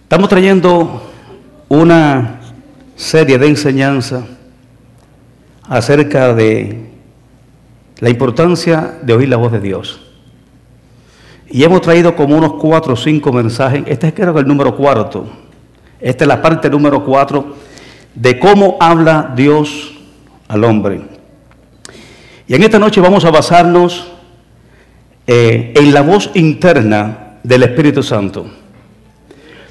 Estamos trayendo una serie de enseñanza acerca de la importancia de oír la voz de Dios. Y hemos traído como unos 4 o 5 mensajes. Este es creo que el número 4. Esta es la parte número 4 de cómo habla Dios al hombre. Y en esta noche vamos a basarnos en la voz interna del Espíritu Santo.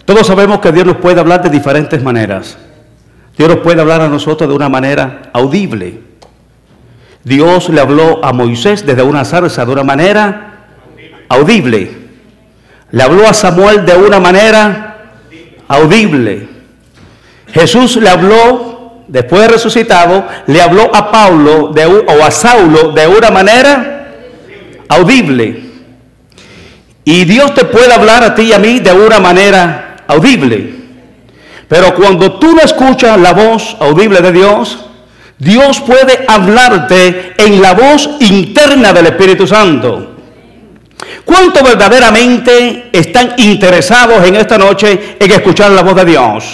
Todos sabemos que Dios nos puede hablar de diferentes maneras. Dios nos puede hablar a nosotros de una manera audible. Dios le habló a Moisés desde una zarza de una manera audible. Le habló a Samuel de una manera audible. Jesús le habló, después de resucitado, le habló a Pablo o a Saulo de una manera audible. Y Dios te puede hablar a ti y a mí de una manera audible. Pero cuando tú no escuchas la voz audible de Dios, Dios puede hablarte en la voz interna del Espíritu Santo. ¿Cuántos verdaderamente están interesados en esta noche en escuchar la voz de Dios?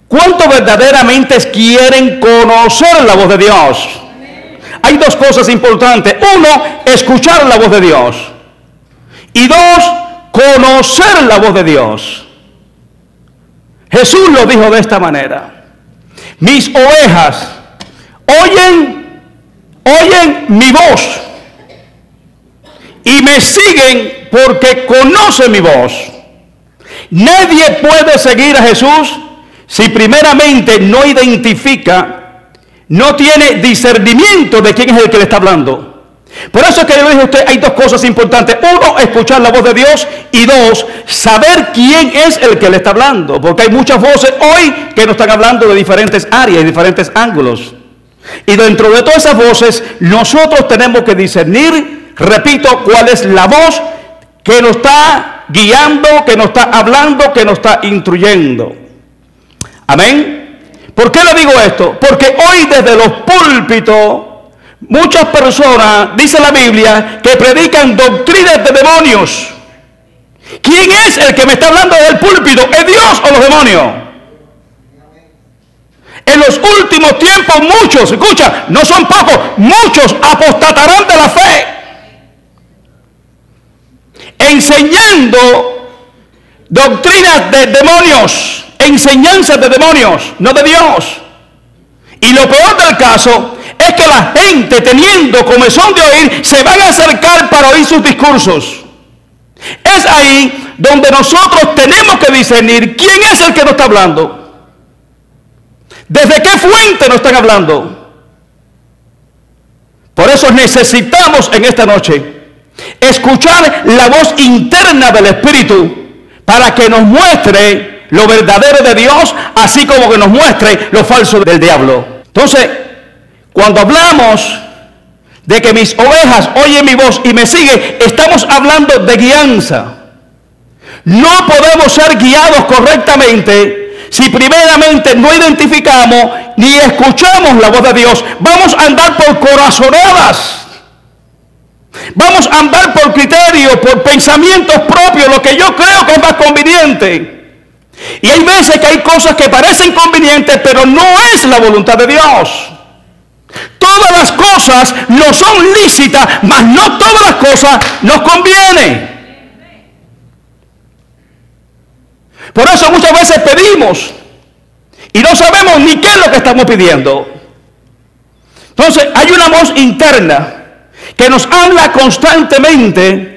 ¿Cuántos verdaderamente quieren conocer la voz de Dios? Hay 2 cosas importantes. 1, escuchar la voz de Dios. Y 2, conocer la voz de Dios. Jesús lo dijo de esta manera: mis ovejas oyen mi voz y me siguen porque conocen mi voz. Nadie puede seguir a Jesús si primeramente no identifica, no tiene discernimiento de quién es el que le está hablando. Por eso es que yo le dije a usted, hay 2 cosas importantes. 1, escuchar la voz de Dios. Y 2, saber quién es el que le está hablando. Porque hay muchas voces hoy que nos están hablando de diferentes áreas, de diferentes ángulos. Y dentro de todas esas voces, nosotros tenemos que discernir, repito, cuál es la voz que nos está guiando, que nos está hablando, que nos está instruyendo. Amén. ¿Por qué le digo esto? Porque hoy desde los púlpitos muchas personas, dice la Biblia, que predican doctrinas de demonios. ¿Quién es el que me está hablando del púlpito? ¿Es Dios o los demonios? En los últimos tiempos muchos, escucha, no son pocos, muchos apostatarán de la fe, enseñando doctrinas de demonios, enseñanzas de demonios, no de Dios. Y lo peor del caso es que la gente, teniendo comezón de oír, se van a acercar para oír sus discursos. Es ahí donde nosotros tenemos que discernir quién es el que nos está hablando. ¿Desde qué fuente nos están hablando? Por eso necesitamos en esta noche escuchar la voz interna del Espíritu para que nos muestre lo verdadero de Dios, así como que nos muestre lo falso del diablo. Entonces, cuando hablamos de que mis ovejas oyen mi voz y me siguen, estamos hablando de guianza. No podemos ser guiados correctamente si primeramente no identificamos ni escuchamos la voz de Dios. Vamos a andar por corazonadas. Vamos a andar por criterio, por pensamientos propios, lo que yo creo que es más conveniente. Y hay veces que hay cosas que parecen convenientes, pero no es la voluntad de Dios. Todas las cosas no son lícitas, mas no todas las cosas nos convienen. Por eso muchas veces pedimos y no sabemos ni qué es lo que estamos pidiendo. Entonces hay una voz interna que nos habla constantemente.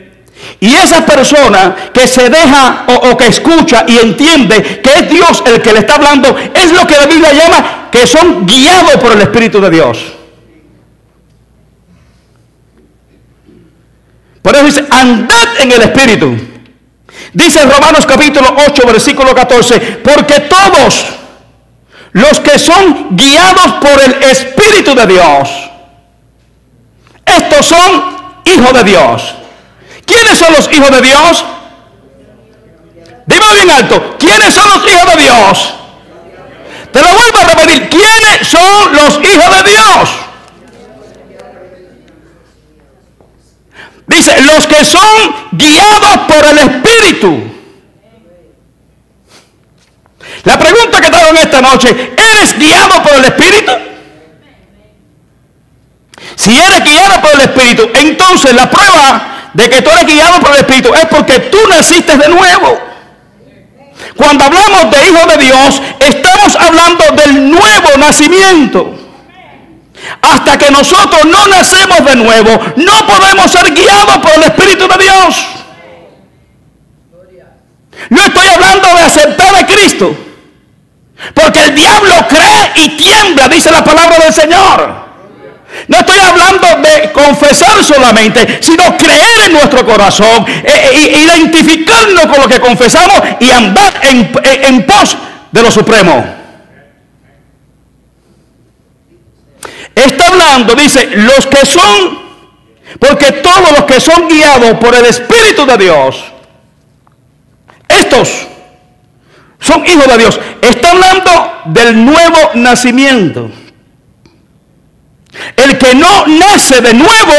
Y esa persona que se deja o que escucha y entiende que es Dios el que le está hablando, es lo que la Biblia llama que son guiados por el Espíritu de Dios. Por eso dice, andad en el Espíritu. Dice en Romanos capítulo 8, versículo 14, porque todos los que son guiados por el Espíritu de Dios, estos son hijos de Dios. ¿Quiénes son los hijos de Dios? Dímelo bien alto. ¿Quiénes son los hijos de Dios? Te lo vuelvo a repetir. ¿Quiénes son los hijos de Dios? Dice, los que son guiados por el Espíritu. La pregunta que te hago en esta noche, ¿eres guiado por el Espíritu? Si eres guiado por el Espíritu, entonces la prueba de que tú eres guiado por el Espíritu es porque tú naciste de nuevo. Cuando hablamos de hijo de Dios, estamos hablando del nuevo nacimiento. Hasta que nosotros no nacemos de nuevo, no podemos ser guiados por el Espíritu de Dios. No estoy hablando de aceptar a Cristo, porque el diablo cree y tiembla, dice la palabra del Señor. No estoy hablando de confesar solamente, sino creer en nuestro corazón, identificarnos con lo que confesamos y andar en pos de lo supremo. Está hablando, dice, los que son, porque todos los que son guiados por el Espíritu de Dios, estos son hijos de Dios. Está hablando del nuevo nacimiento. El que no nace de nuevo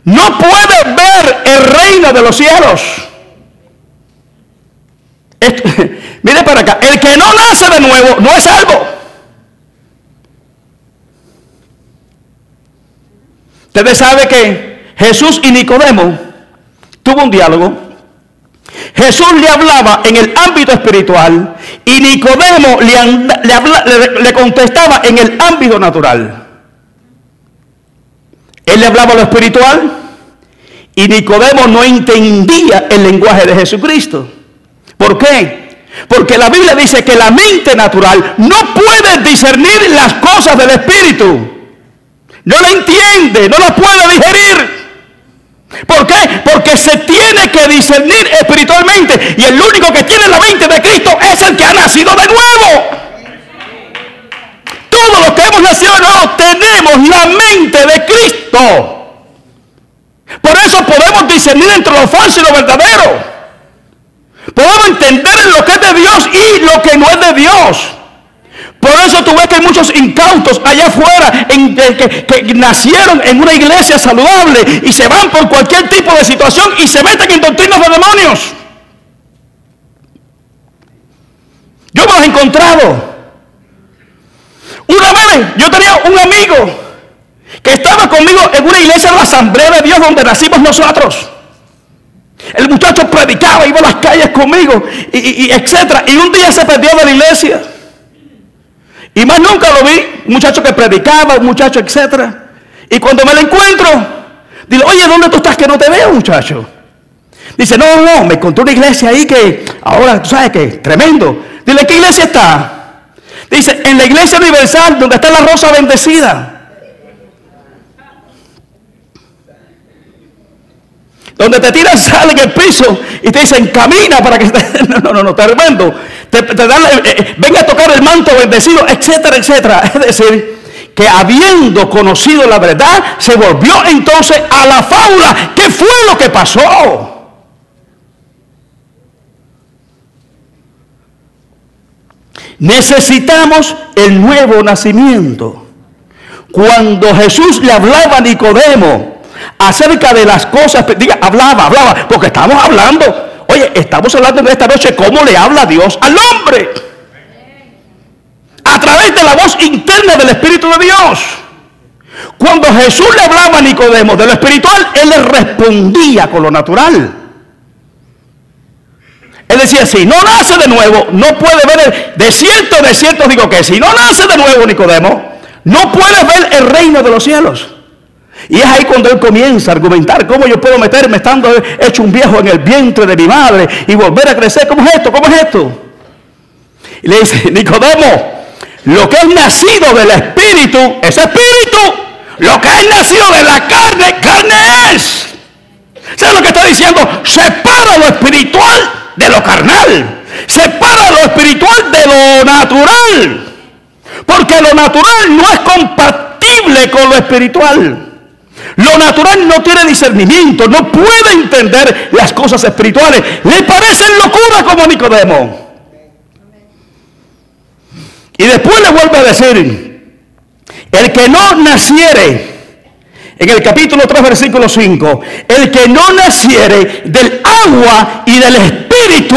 no puede ver el reino de los cielos. Mire para acá, el que no nace de nuevo no es salvo. Ustedes saben que Jesús y Nicodemo tuvo un diálogo. Jesús le hablaba en el ámbito espiritual y Nicodemo le contestaba en el ámbito natural. Él le hablaba lo espiritual y Nicodemo no entendía el lenguaje de Jesucristo. ¿Por qué? Porque la Biblia dice que la mente natural no puede discernir las cosas del espíritu. No la entiende, no la puede digerir. ¿Por qué? Porque se tiene que discernir espiritualmente. Y el único que tiene la mente de Cristo es el que ha nacido de nuevo. Todos los que hemos nacido de nuevo tenemos la mente de Cristo. Por eso podemos discernir entre lo falso y lo verdadero. Podemos entender lo que es de Dios y lo que no es de Dios. Por eso tú ves que hay muchos incautos allá afuera que nacieron en una iglesia saludable y se van por cualquier tipo de situación y se meten en doctrinas de demonios. Yo me los he encontrado. Una vez yo tenía un amigo que estaba conmigo en una iglesia de la Asamblea de Dios donde nacimos nosotros. El muchacho predicaba, iba a las calles conmigo y etcétera. Y un día se perdió de la iglesia. Y más nunca lo vi, un muchacho que predicaba, un muchacho, etcétera. Y cuando me lo encuentro, digo, oye, ¿dónde tú estás que no te veo, muchacho? Dice, no, me encontré una iglesia ahí que ahora, tú sabes que tremendo. Dile, ¿qué iglesia está? Dice, en la iglesia universal, donde está la rosa bendecida. Donde te tiran sal en el piso y te dicen, camina para que... No, tremendo. Te dan, venga a tocar el manto bendecido, etcétera, etcétera. Es decir, que habiendo conocido la verdad, se volvió entonces a la fábula. ¿Qué fue lo que pasó? Necesitamos el nuevo nacimiento. Cuando Jesús le hablaba a Nicodemo acerca de las cosas, diga, hablaba, porque estamos hablando, oye, estamos hablando en esta noche cómo le habla Dios al hombre, a través de la voz interna del Espíritu de Dios. Cuando Jesús le hablaba a Nicodemo de lo espiritual, él le respondía con lo natural. Él decía, si no nace de nuevo, no puede ver de cierto digo que si no nace de nuevo, Nicodemo, no puede ver el reino de los cielos. Y es ahí cuando él comienza a argumentar cómo yo puedo meterme estando hecho un viejo en el vientre de mi madre y volver a crecer. ¿Cómo es esto? ¿Cómo es esto? Y le dice, Nicodemo, lo que es nacido del espíritu es espíritu. Lo que es nacido de la carne, carne es. ¿Sabes lo que está diciendo? Separa lo espiritual de lo carnal. Separa lo espiritual de lo natural. Porque lo natural no es compatible con lo espiritual. Lo natural no tiene discernimiento, no puede entender las cosas espirituales. Le parecen locura como Nicodemo. Y después le vuelve a decir, el que no naciere, en el capítulo 3, versículo 5, el que no naciere del agua y del espíritu espíritu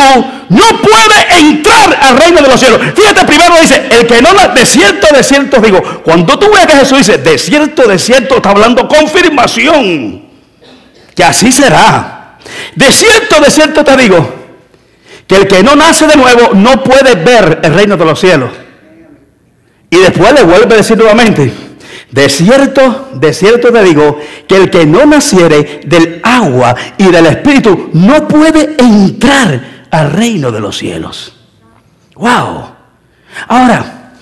no puede entrar al reino de los cielos. Fíjate, primero dice, el que no, de cierto digo. Cuando tú ves que Jesús dice, de cierto, está hablando confirmación, que así será. De cierto te digo, que el que no nace de nuevo no puede ver el reino de los cielos. Y después le vuelve a decir nuevamente, de cierto te digo, que el que no naciere del agua y del espíritu no puede entrar al reino de los cielos. ¡Wow! Ahora,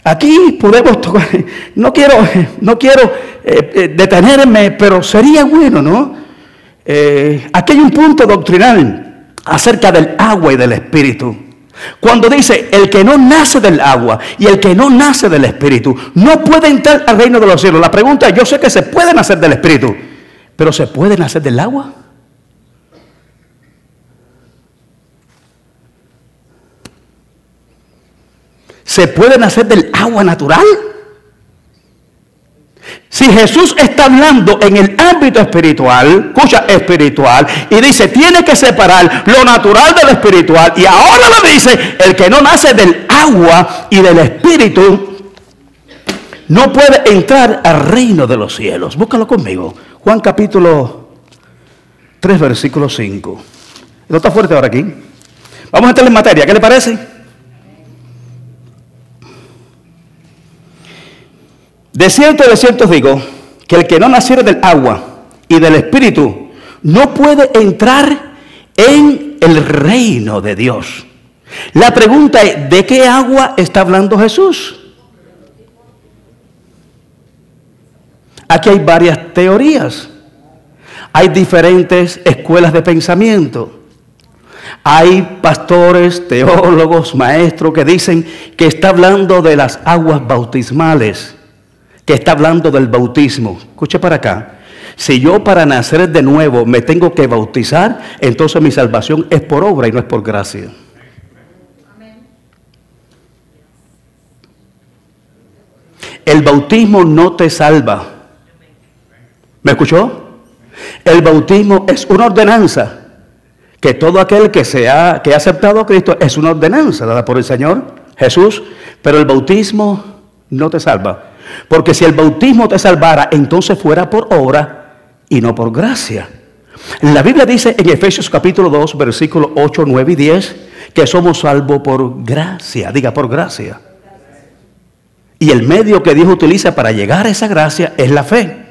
aquí podemos tocar, no quiero detenerme, pero sería bueno, ¿no? Aquí hay un punto doctrinal acerca del agua y del espíritu. Cuando dice, el que no nace del agua y el que no nace del espíritu no puede entrar al reino de los cielos. La pregunta es, yo sé que se puede nacer del espíritu, pero ¿se puede nacer del agua? ¿Se puede nacer del agua natural? Si Jesús está hablando en el ámbito espiritual, escucha, espiritual, y dice, tiene que separar lo natural de lo espiritual, y ahora le dice, el que no nace del agua y del espíritu no puede entrar al reino de los cielos. Búscalo conmigo. Juan capítulo 3, versículo 5. ¿No está fuerte ahora aquí? Vamos a entrar en materia, ¿qué le parece? De cierto digo, que el que no naciere del agua y del espíritu no puede entrar en el reino de Dios. La pregunta es, ¿de qué agua está hablando Jesús? Aquí hay varias teorías. Hay diferentes escuelas de pensamiento. Hay pastores, teólogos, maestros que dicen que está hablando de las aguas bautismales, que está hablando del bautismo. Escuche para acá. Si yo para nacer de nuevo me tengo que bautizar, entonces mi salvación es por obra y no es por gracia. El bautismo no te salva. ¿Me escuchó? El bautismo es una ordenanza que todo aquel que ha aceptado a Cristo es una ordenanza dada por el Señor Jesús, pero el bautismo no te salva. Porque si el bautismo te salvara, entonces fuera por obra y no por gracia. La Biblia dice en Efesios capítulo 2, versículos 8, 9 y 10, que somos salvos por gracia. Diga, por gracia. Y el medio que Dios utiliza para llegar a esa gracia es la fe.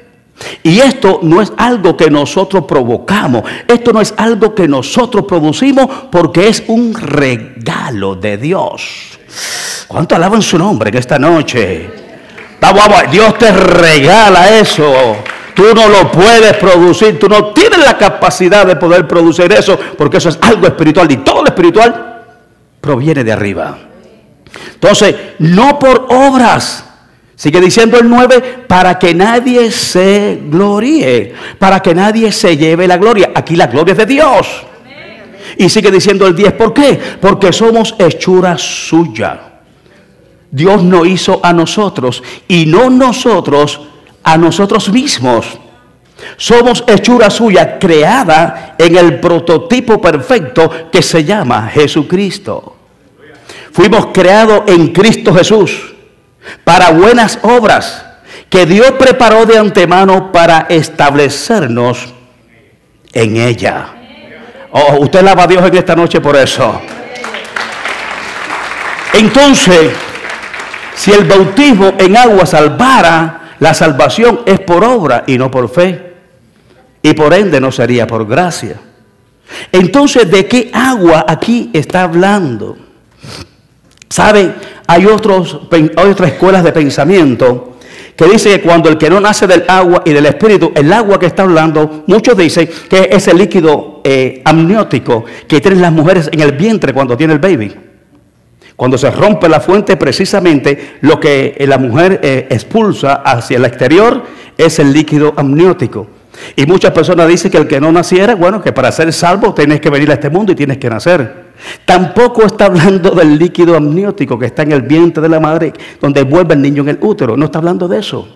Y esto no es algo que nosotros provocamos. Esto no es algo que nosotros producimos, porque es un regalo de Dios. ¿Cuánto alaban su nombre en esta noche? Vamos, Dios te regala eso. Tú no lo puedes producir. Tú no tienes la capacidad de poder producir eso, porque eso es algo espiritual. Y todo lo espiritual proviene de arriba. Entonces, no por obras. Sigue diciendo el 9, para que nadie se gloríe, para que nadie se lleve la gloria. Aquí la gloria es de Dios. Y sigue diciendo el 10, ¿por qué? Porque somos hechura suya. Dios nos hizo a nosotros y no nosotros a nosotros mismos. Somos hechura suya, creada en el prototipo perfecto que se llama Jesucristo. Fuimos creados en Cristo Jesús para buenas obras que Dios preparó de antemano para establecernos en ella. Oh, usted alaba a Dios en esta noche por eso. Entonces, si el bautismo en agua salvara, la salvación es por obra y no por fe. Y por ende no sería por gracia. Entonces, ¿de qué agua aquí está hablando? ¿Saben? Hay otras escuelas de pensamiento que dicen que cuando el que no nace del agua y del espíritu, el agua que está hablando, muchos dicen que es el líquido amniótico que tienen las mujeres en el vientre cuando tiene el baby. Cuando se rompe la fuente, precisamente lo que la mujer expulsa hacia el exterior es el líquido amniótico. Y muchas personas dicen que el que no naciera, bueno, que para ser salvo tienes que venir a este mundo y tienes que nacer. Tampoco está hablando del líquido amniótico que está en el vientre de la madre, donde envuelve el niño en el útero. No está hablando de eso.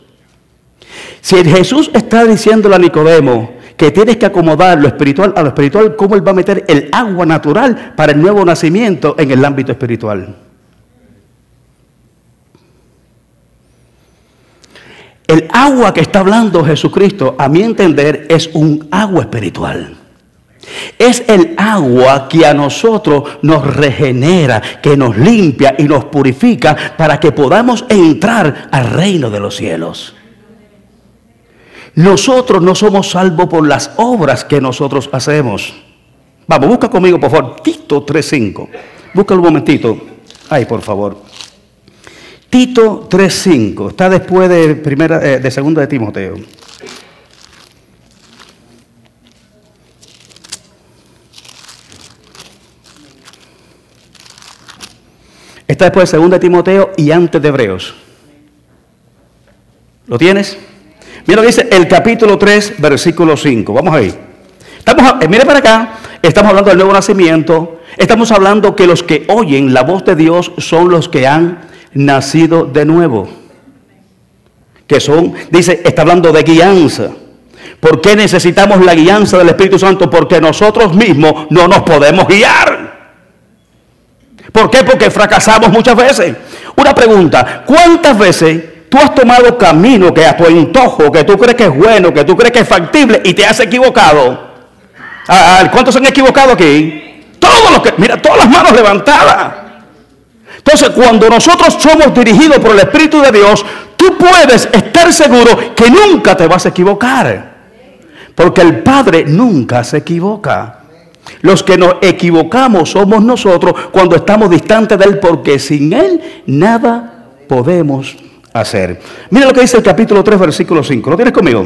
Si Jesús está diciéndole a Nicodemo que tienes que acomodar lo espiritual a lo espiritual, cómo Él va a meter el agua natural para el nuevo nacimiento en el ámbito espiritual. El agua que está hablando Jesucristo, a mi entender, es un agua espiritual. Es el agua que a nosotros nos regenera, que nos limpia y nos purifica para que podamos entrar al reino de los cielos. Nosotros no somos salvos por las obras que nosotros hacemos. Vamos, busca conmigo, por favor, Tito 3:5. Busca un momentito. Ay, por favor. Tito 3:5, está después de segunda de Timoteo. Está después de segunda de Timoteo y antes de Hebreos. ¿Lo tienes? Mira lo que dice el capítulo 3, versículo 5. Vamos ahí. Mire para acá, estamos hablando del nuevo nacimiento. Estamos hablando que los que oyen la voz de Dios son los que han nacido de nuevo, que son, dice, está hablando de guianza. ¿Por qué necesitamos la guianza del Espíritu Santo? Porque nosotros mismos no nos podemos guiar. ¿Por qué? Porque fracasamos muchas veces. Una pregunta, ¿cuántas veces tú has tomado camino que a tu antojo, que tú crees que es bueno, que tú crees que es factible y te has equivocado? ¿Cuántos se han equivocado aquí? Todos los que, mira, todas las manos levantadas. Entonces, cuando nosotros somos dirigidos por el Espíritu de Dios, tú puedes estar seguro que nunca te vas a equivocar. Porque el Padre nunca se equivoca. Los que nos equivocamos somos nosotros cuando estamos distantes de Él, porque sin Él nada podemos hacer. Mira lo que dice el capítulo 3, versículo 5. ¿Lo tienes conmigo?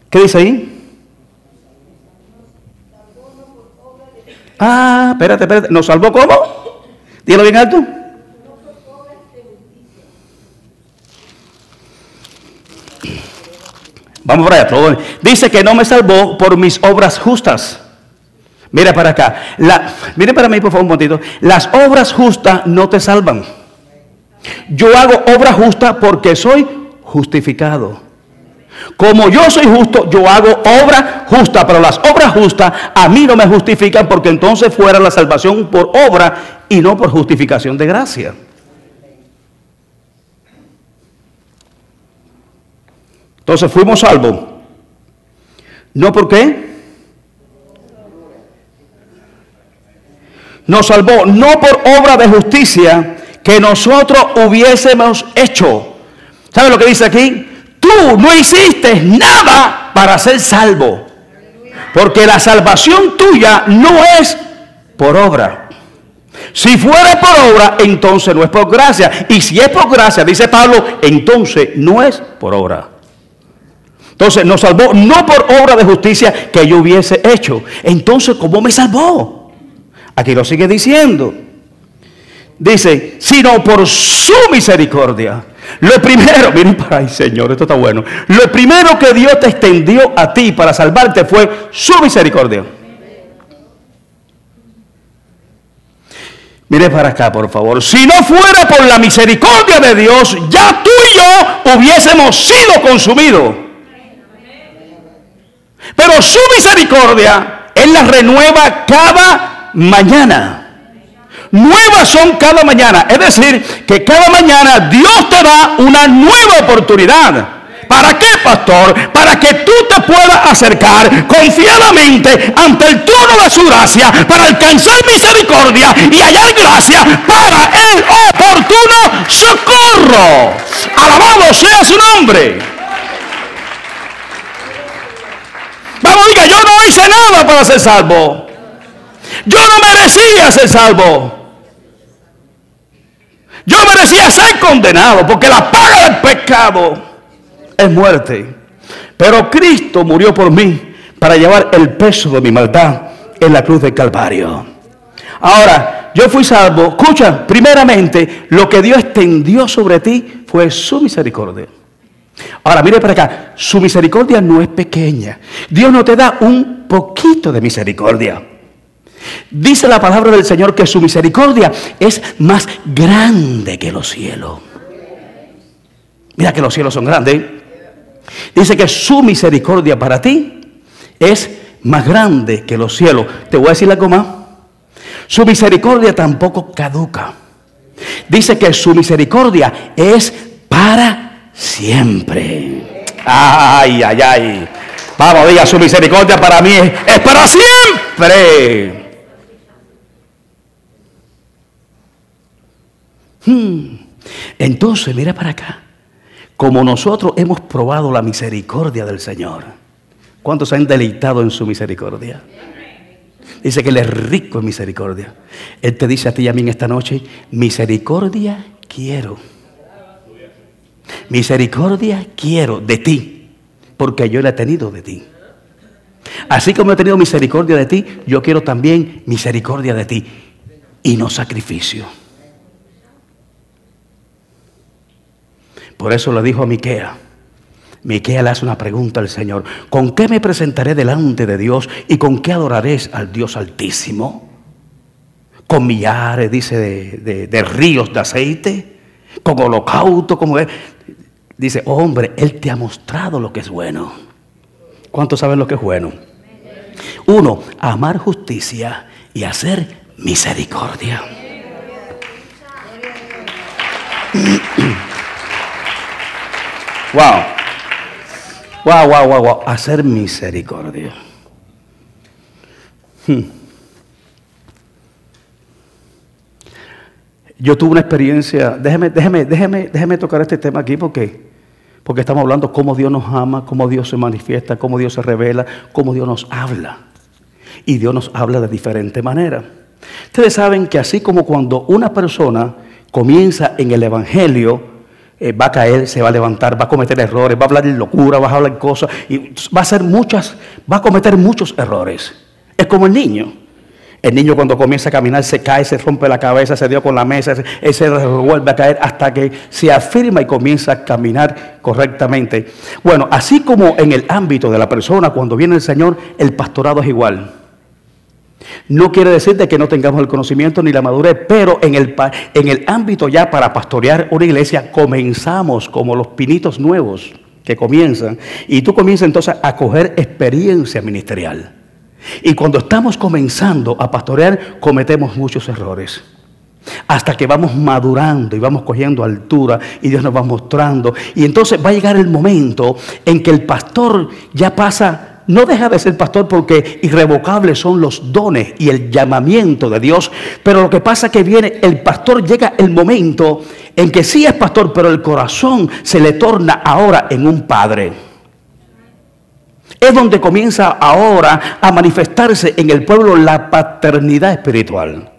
¿Qué dice ahí? Espérate. ¿Nos salvó cómo? Dígalo bien alto. Vamos para allá. Dice que no me salvó por mis obras justas. Mira para acá. Mire para mí, por favor, un momentito. Las obras justas no te salvan. Yo hago obra justa porque soy justificado. Como yo soy justo, yo hago obra justa, pero las obras justas a mí no me justifican, porque entonces fuera la salvación por obra y no por justificación de gracia. Entonces fuimos salvos. ¿No por qué? Nos salvó no por obra de justicia que nosotros hubiésemos hecho. ¿Sabe lo que dice aquí? Tú no hiciste nada para ser salvo, porque la salvación tuya no es por obra. Si fuera por obra, entonces no es por gracia. Y si es por gracia, dice Pablo, entonces no es por obra. Entonces nos salvó no por obra de justicia que yo hubiese hecho. Entonces, ¿cómo me salvó? Aquí lo sigue diciendo. Dice, sino por su misericordia. Lo primero, miren para ahí, Señor, esto está bueno. Lo primero que Dios te extendió a ti para salvarte fue su misericordia. Mire para acá, por favor. Si no fuera por la misericordia de Dios, ya tú y yo hubiésemos sido consumidos. Pero su misericordia, Él la renueva cada mañana. Nuevas son cada mañana. Es decir, que cada mañana Dios te da una nueva oportunidad. ¿Para qué, pastor? Para que tú te puedas acercar confiadamente ante el trono de su gracia para alcanzar misericordia y hallar gracia para el oportuno socorro. Alabado sea su nombre. Vamos, diga, yo no hice nada para ser salvo. Yo no merecía ser salvo. Yo merecía ser condenado, porque la paga del pecado es muerte. Pero Cristo murió por mí para llevar el peso de mi maldad en la cruz del Calvario. Ahora, yo fui salvo. Escucha, primeramente, lo que Dios extendió sobre ti fue su misericordia. Ahora, mire para acá, su misericordia no es pequeña. Dios no te da un poquito de misericordia. Dice la palabra del Señor que su misericordia es más grande que los cielos. Mira que los cielos son grandes. Dice que su misericordia para ti es más grande que los cielos. Te voy a decir algo más. Su misericordia tampoco caduca. Dice que su misericordia es para siempre. Ay, ay, ay. Vamos, diga, su misericordia para mí es para siempre. Entonces, mira para acá. Como nosotros hemos probado la misericordia del Señor, ¿cuántos se han deleitado en su misericordia? Dice que Él es rico en misericordia. Él te dice a ti y a mí en esta noche: misericordia quiero. Misericordia quiero de ti, porque yo la he tenido de ti. Así como he tenido misericordia de ti, yo quiero también misericordia de ti, y no sacrificio. Por eso le dijo a Miquea. Miquea le hace una pregunta al Señor: ¿con qué me presentaré delante de Dios y con qué adoraré al Dios Altísimo? Con millares, dice, de ríos de aceite, con holocausto, como es. Dice: oh, hombre, Él te ha mostrado lo que es bueno. ¿Cuántos saben lo que es bueno? Uno, amar justicia y hacer misericordia. Wow. Wow, wow, wow, wow. Hacer misericordia. Yo tuve una experiencia. Déjeme tocar este tema aquí porque estamos hablando cómo Dios nos ama, cómo Dios se manifiesta, cómo Dios se revela, cómo Dios nos habla. Y Dios nos habla de diferente manera. Ustedes saben que así como cuando una persona comienza en el Evangelio, va a caer, se va a levantar, va a cometer errores, va a hablar de locura, va a hablar cosas y va a cometer muchos errores. Es como el niño. El niño cuando comienza a caminar se cae, se rompe la cabeza, se dio con la mesa, se vuelve a caer hasta que se afirma y comienza a caminar correctamente. Bueno, así como en el ámbito de la persona, cuando viene el Señor, el pastorado es igual. No quiere decir de que no tengamos el conocimiento ni la madurez, pero en el ámbito ya para pastorear una iglesia comenzamos como los pinitos nuevos que comienzan. Y tú comienzas entonces a coger experiencia ministerial. Y cuando estamos comenzando a pastorear, cometemos muchos errores. Hasta que vamos madurando y vamos cogiendo altura y Dios nos va mostrando. Y entonces va a llegar el momento en que el pastor ya pasa. No deja de ser pastor porque irrevocables son los dones y el llamamiento de Dios. Pero lo que pasa es que el pastor llega el momento en que sí es pastor, pero el corazón se le torna ahora en un padre. Es donde comienza ahora a manifestarse en el pueblo la paternidad espiritual.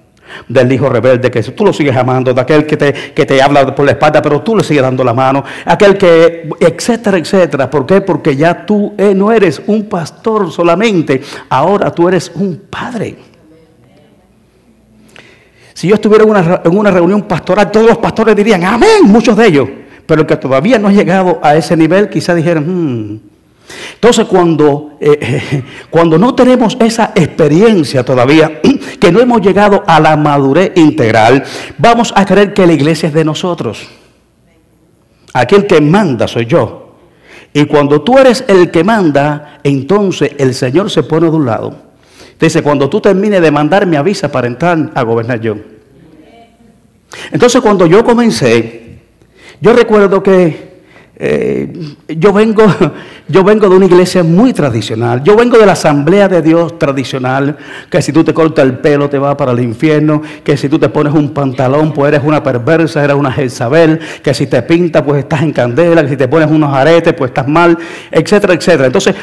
Del hijo rebelde que tú lo sigues amando, de aquel que te habla por la espalda pero tú le sigues dando la mano, aquel que, etcétera, etcétera. ¿Por qué? Porque ya tú no eres un pastor solamente, ahora tú eres un padre. Si yo estuviera en una reunión pastoral, todos los pastores dirían amén, muchos de ellos, pero el que todavía no ha llegado a ese nivel quizá dijeran Entonces cuando no tenemos esa experiencia todavía, que no hemos llegado a la madurez integral, vamos a creer que la iglesia es de nosotros. Aquel que manda soy yo. Y cuando tú eres el que manda, entonces el Señor se pone de un lado. Dice: cuando tú termines de mandar, me avisa para entrar a gobernar yo. Entonces cuando yo comencé, yo recuerdo que yo vengo de una iglesia muy tradicional. Yo vengo de la Asamblea de Dios tradicional, que si tú te cortas el pelo te vas para el infierno, que si tú te pones un pantalón pues eres una perversa, eres una Jezabel, que si te pintas pues estás en candela, que si te pones unos aretes pues estás mal, etcétera, etcétera. Entonces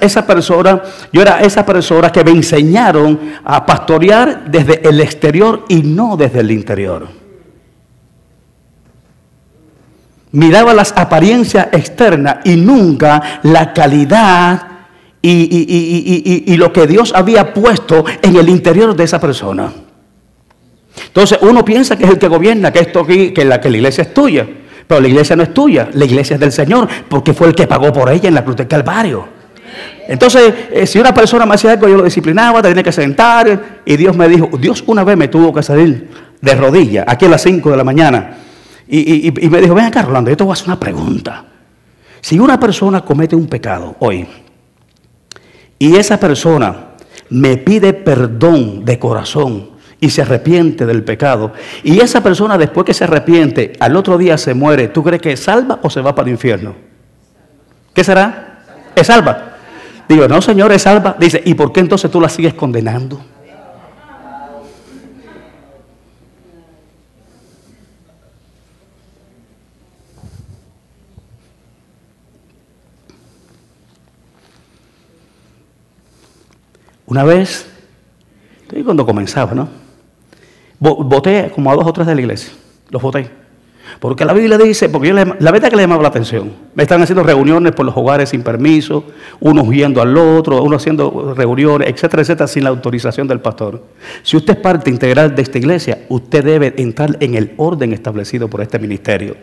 esa persona, yo era esa persona que me enseñaron a pastorear desde el exterior y no desde el interior. Miraba las apariencias externas y nunca la calidad y lo que Dios había puesto en el interior de esa persona. Entonces uno piensa que es el que gobierna, que esto aquí, que la iglesia es tuya. Pero la iglesia no es tuya, la iglesia es del Señor, porque fue el que pagó por ella en la cruz del Calvario. Entonces, si una persona me hacía algo, yo lo disciplinaba, tenía que sentar. Y Dios me dijo, Dios una vez me tuvo que salir de rodillas, aquí a las 5 de la mañana. Y me dijo: ven acá, Rolando, yo te voy a hacer una pregunta. Si una persona comete un pecado hoy y esa persona me pide perdón de corazón y se arrepiente del pecado, y esa persona después que se arrepiente, al otro día se muere, ¿tú crees que es salva o se va para el infierno? ¿Qué será? ¿Es salva? Digo, no, Señor, es salva. Dice, ¿y por qué entonces tú la sigues condenando? Una vez, cuando comenzaba, ¿no? Voté como a 2 o 3 de la iglesia. Los voté. Porque la Biblia dice, porque la verdad que le llamaba la atención. Me están haciendo reuniones por los hogares sin permiso, unos huyendo al otro, uno haciendo reuniones, etcétera, etcétera, sin la autorización del pastor. Si usted es parte integral de esta iglesia, usted debe entrar en el orden establecido por este ministerio.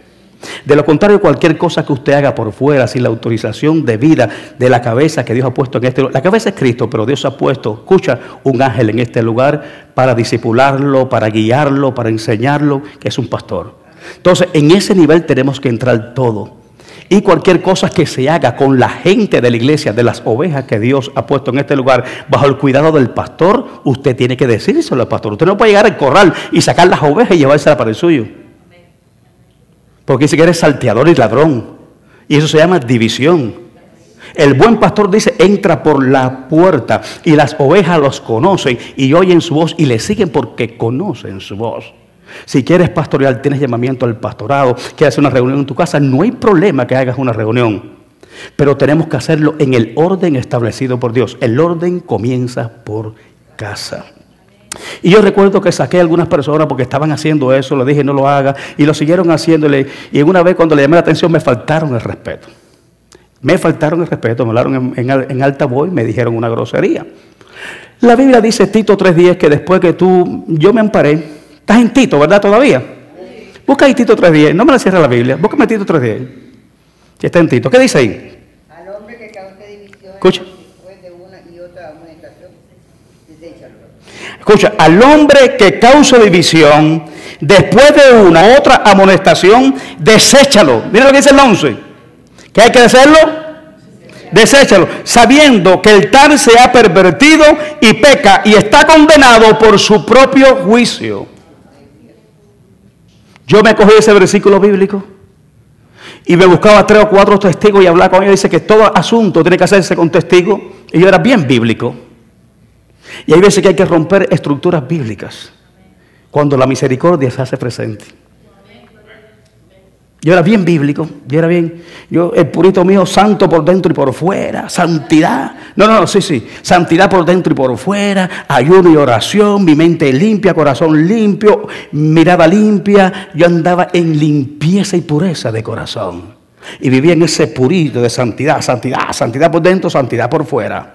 De lo contrario, cualquier cosa que usted haga por fuera, sin la autorización debida de la cabeza que Dios ha puesto en este lugar. La cabeza es Cristo, pero Dios ha puesto, escucha, un ángel en este lugar para discipularlo, para guiarlo, para enseñarlo, que es un pastor. Entonces, en ese nivel tenemos que entrar todo. Y cualquier cosa que se haga con la gente de la iglesia, de las ovejas que Dios ha puesto en este lugar, bajo el cuidado del pastor, usted tiene que decírselo al pastor. Usted no puede llegar al corral y sacar las ovejas y llevárselas para el suyo. Porque dice que eres salteador y ladrón. Y eso se llama división. El buen pastor dice, entra por la puerta, y las ovejas los conocen y oyen su voz y le siguen porque conocen su voz. Si quieres pastorear, tienes llamamiento al pastorado, quieres hacer una reunión en tu casa, no hay problema que hagas una reunión. Pero tenemos que hacerlo en el orden establecido por Dios. El orden comienza por casa. Y yo recuerdo que saqué a algunas personas porque estaban haciendo eso, le dije no lo haga, y lo siguieron haciéndole. Y una vez cuando le llamé la atención me faltaron el respeto. Me faltaron el respeto, me hablaron en altavoz y me dijeron una grosería. La Biblia dice, Tito 3:10, que después que yo me amparé. Estás en Tito, ¿verdad? Todavía. Busca ahí Tito 3:10, no me la cierre la Biblia, búscame Tito 3:10. Si está en Tito, ¿qué dice ahí? Al hombre que cause división Escucha. después de una y otra amonestación, deséchalo. Escucha, al hombre que cause división después de una u otra amonestación, deséchalo. Mira lo que dice el 11. ¿Qué hay que hacerlo? Deséchalo, sabiendo que el tal se ha pervertido y peca y está condenado por su propio juicio. Yo me cogí ese versículo bíblico y me buscaba 3 o 4 testigos y hablaba con ellos. Dice que todo asunto tiene que hacerse con testigos, y yo era bien bíblico. Y hay veces que hay que romper estructuras bíblicas cuando la misericordia se hace presente. Yo era bien bíblico, el purito mío, santo por dentro y por fuera, santidad. Sí, santidad por dentro y por fuera, ayuno y oración, mi mente limpia, corazón limpio, mirada limpia. Yo andaba en limpieza y pureza de corazón. Y vivía en ese purito de santidad, santidad por dentro, santidad por fuera.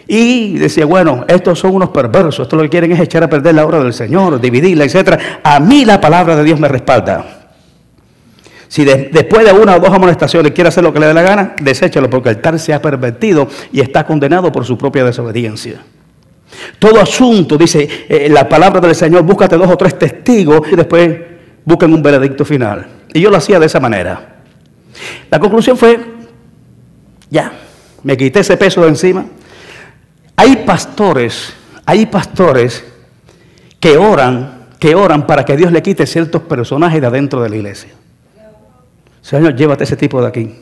Y decía, bueno, estos son unos perversos, esto lo que quieren es echar a perder la obra del Señor, dividirla, etc. A mí la palabra de Dios me respalda. Si después de 1 o 2 amonestaciones quiere hacer lo que le dé la gana, deséchalo, porque el tal se ha pervertido y está condenado por su propia desobediencia. Todo asunto, dice la palabra del Señor, búscate 2 o 3 testigos y después busquen un veredicto final. Y yo lo hacía de esa manera. La conclusión fue, ya, me quité ese peso de encima. Hay pastores que oran para que Dios le quite ciertos personajes de adentro de la iglesia. Señor, llévate ese tipo de aquí.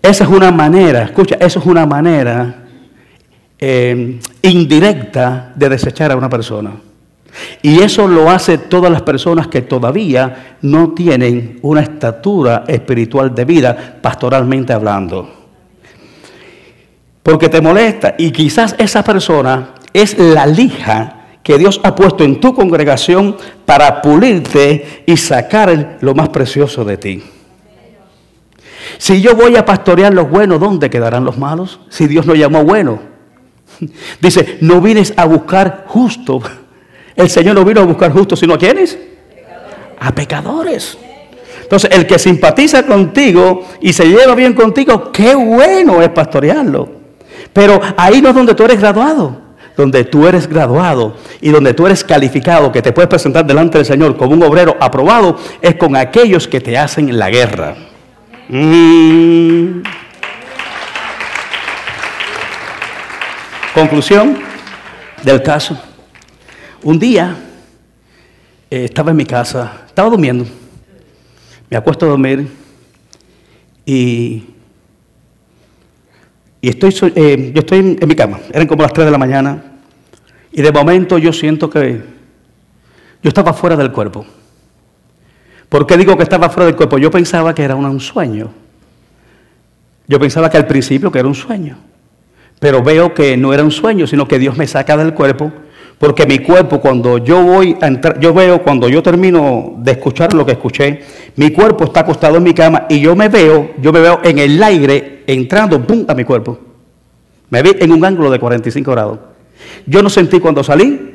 Esa es una manera, escucha, eso es una manera indirecta de desechar a una persona. Y eso lo hace todas las personas que todavía no tienen una estatura espiritual de vida, pastoralmente hablando. Porque te molesta, y quizás esa persona es la lija que Dios ha puesto en tu congregación para pulirte y sacar lo más precioso de ti. Si yo voy a pastorear los buenos, ¿dónde quedarán los malos? Si Dios lo llamó bueno. Dice, no vienes a buscar justo. El Señor no vino a buscar justos, sino ¿a quiénes? A pecadores. Entonces, el que simpatiza contigo y se lleva bien contigo, qué bueno es pastorearlo. Pero ahí no es donde tú eres graduado. Donde tú eres graduado y donde tú eres calificado, que te puedes presentar delante del Señor como un obrero aprobado, es con aquellos que te hacen la guerra. Conclusión del caso. Un día estaba en mi casa, estaba durmiendo. Me acuesto a dormir y yo estoy en mi cama. Eran como las 3 de la mañana y de momento yo siento que yo estaba fuera del cuerpo. ¿Por qué digo que estaba fuera del cuerpo? Yo pensaba que era un sueño. Yo pensaba que al principio que era un sueño. Pero veo que no era un sueño, sino que Dios me saca del cuerpo. Porque mi cuerpo, cuando yo voy a entrar, yo veo, cuando yo termino de escuchar lo que escuché, mi cuerpo está acostado en mi cama y yo me veo en el aire entrando, ¡pum!, a mi cuerpo. Me vi en un ángulo de 45 grados. Yo no sentí cuando salí,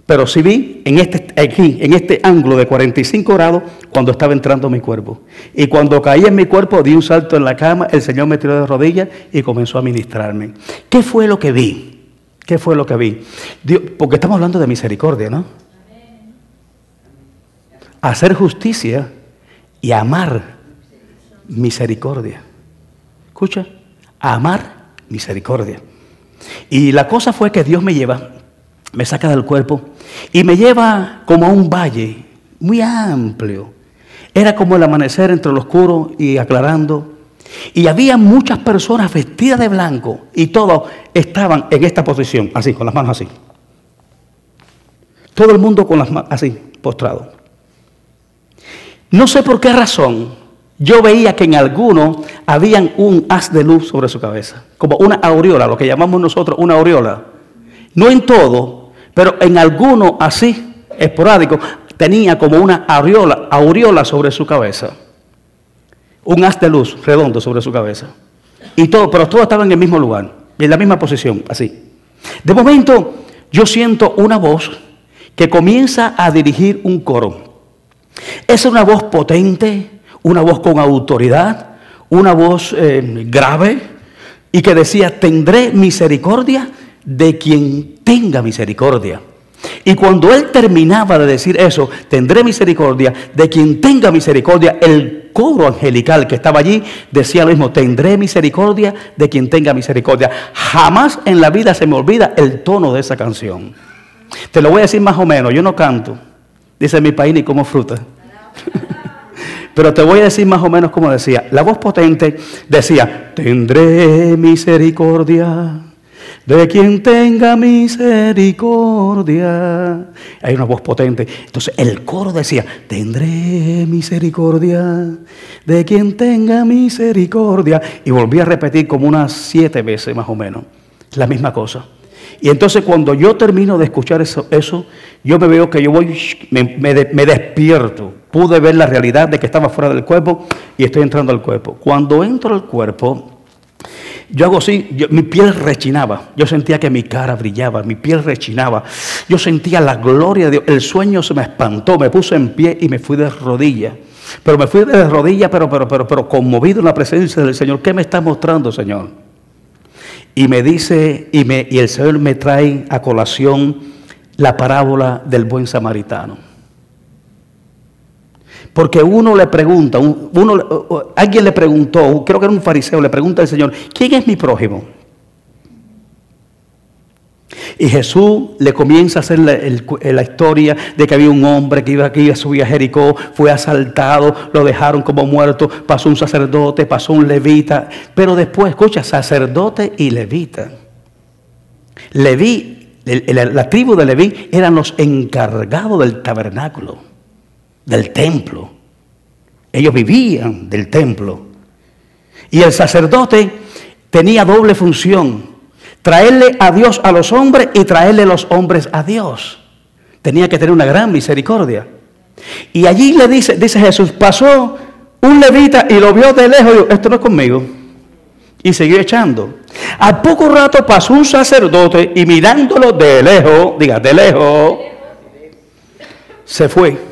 pero sí vi en este ángulo de 45 grados cuando estaba entrando a mi cuerpo. Y cuando caí en mi cuerpo, di un salto en la cama, el Señor me tiró de rodillas y comenzó a ministrarme. ¿Qué fue lo que vi? ¿Qué fue lo que vi? Dios, porque estamos hablando de misericordia, ¿no? Hacer justicia y amar misericordia. ¿Escucha? Amar misericordia. Y la cosa fue que Dios me saca del cuerpo y me lleva como a un valle muy amplio. Era como el amanecer entre lo oscuro y aclarando. Y había muchas personas vestidas de blanco y todos estaban en esta posición, así, con las manos así. Todo el mundo con las manos así, postrado. No sé por qué razón, yo veía que en algunos habían un haz de luz sobre su cabeza, como una aureola, lo que llamamos nosotros una aureola. No en todo, pero en algunos así, esporádicos, tenía como una aureola sobre su cabeza. Un haz de luz redondo sobre su cabeza. Pero todos estaban en el mismo lugar, en la misma posición, así. De momento, yo siento una voz que comienza a dirigir un coro. Es una voz potente, una voz con autoridad, una voz grave, y que decía: tendré misericordia de quien tenga misericordia. Y cuando él terminaba de decir eso, tendré misericordia de quien tenga misericordia, el coro angelical que estaba allí decía lo mismo: tendré misericordia de quien tenga misericordia. Jamás en la vida se me olvida el tono de esa canción. Te lo voy a decir más o menos. Yo no canto, dice mi país, ni como fruta. Pero te voy a decir más o menos como decía. La voz potente decía: tendré misericordia de quien tenga misericordia. Hay una voz potente. Entonces el coro decía: tendré misericordia de quien tenga misericordia. Y volví a repetir como unas 7 veces más o menos la misma cosa. Y entonces cuando yo termino de escuchar eso yo me veo que yo me despierto. Pude ver la realidad de que estaba fuera del cuerpo y estoy entrando al cuerpo. Cuando entro al cuerpo, yo hago así, mi piel rechinaba. Yo sentía que mi cara brillaba, mi piel rechinaba. Yo sentía la gloria de Dios. El sueño se me espantó, me puse en pie y me fui de rodillas. Pero me fui de rodillas, pero conmovido en la presencia del Señor. ¿Qué me está mostrando, Señor? Y me dice, y el Señor me trae a colación la parábola del buen samaritano. Porque uno le pregunta, alguien le preguntó, creo que era un fariseo, le pregunta al Señor: ¿quién es mi prójimo? Y Jesús le comienza a hacer la historia de que había un hombre que iba a subir a Jericó, fue asaltado, lo dejaron como muerto, pasó un sacerdote, pasó un levita, pero después, escucha, sacerdote y levita. Leví, la tribu de Leví eran los encargados del tabernáculo, del templo. Ellos vivían del templo. Y el sacerdote tenía doble función: traerle a Dios a los hombres y traerle los hombres a Dios. Tenía que tener una gran misericordia. Y allí le dice Jesús: pasó un levita y lo vio de lejos y dijo: esto no es conmigo. Y siguió echando. Al poco rato pasó un sacerdote y mirándolo de lejos, de lejos, se fue.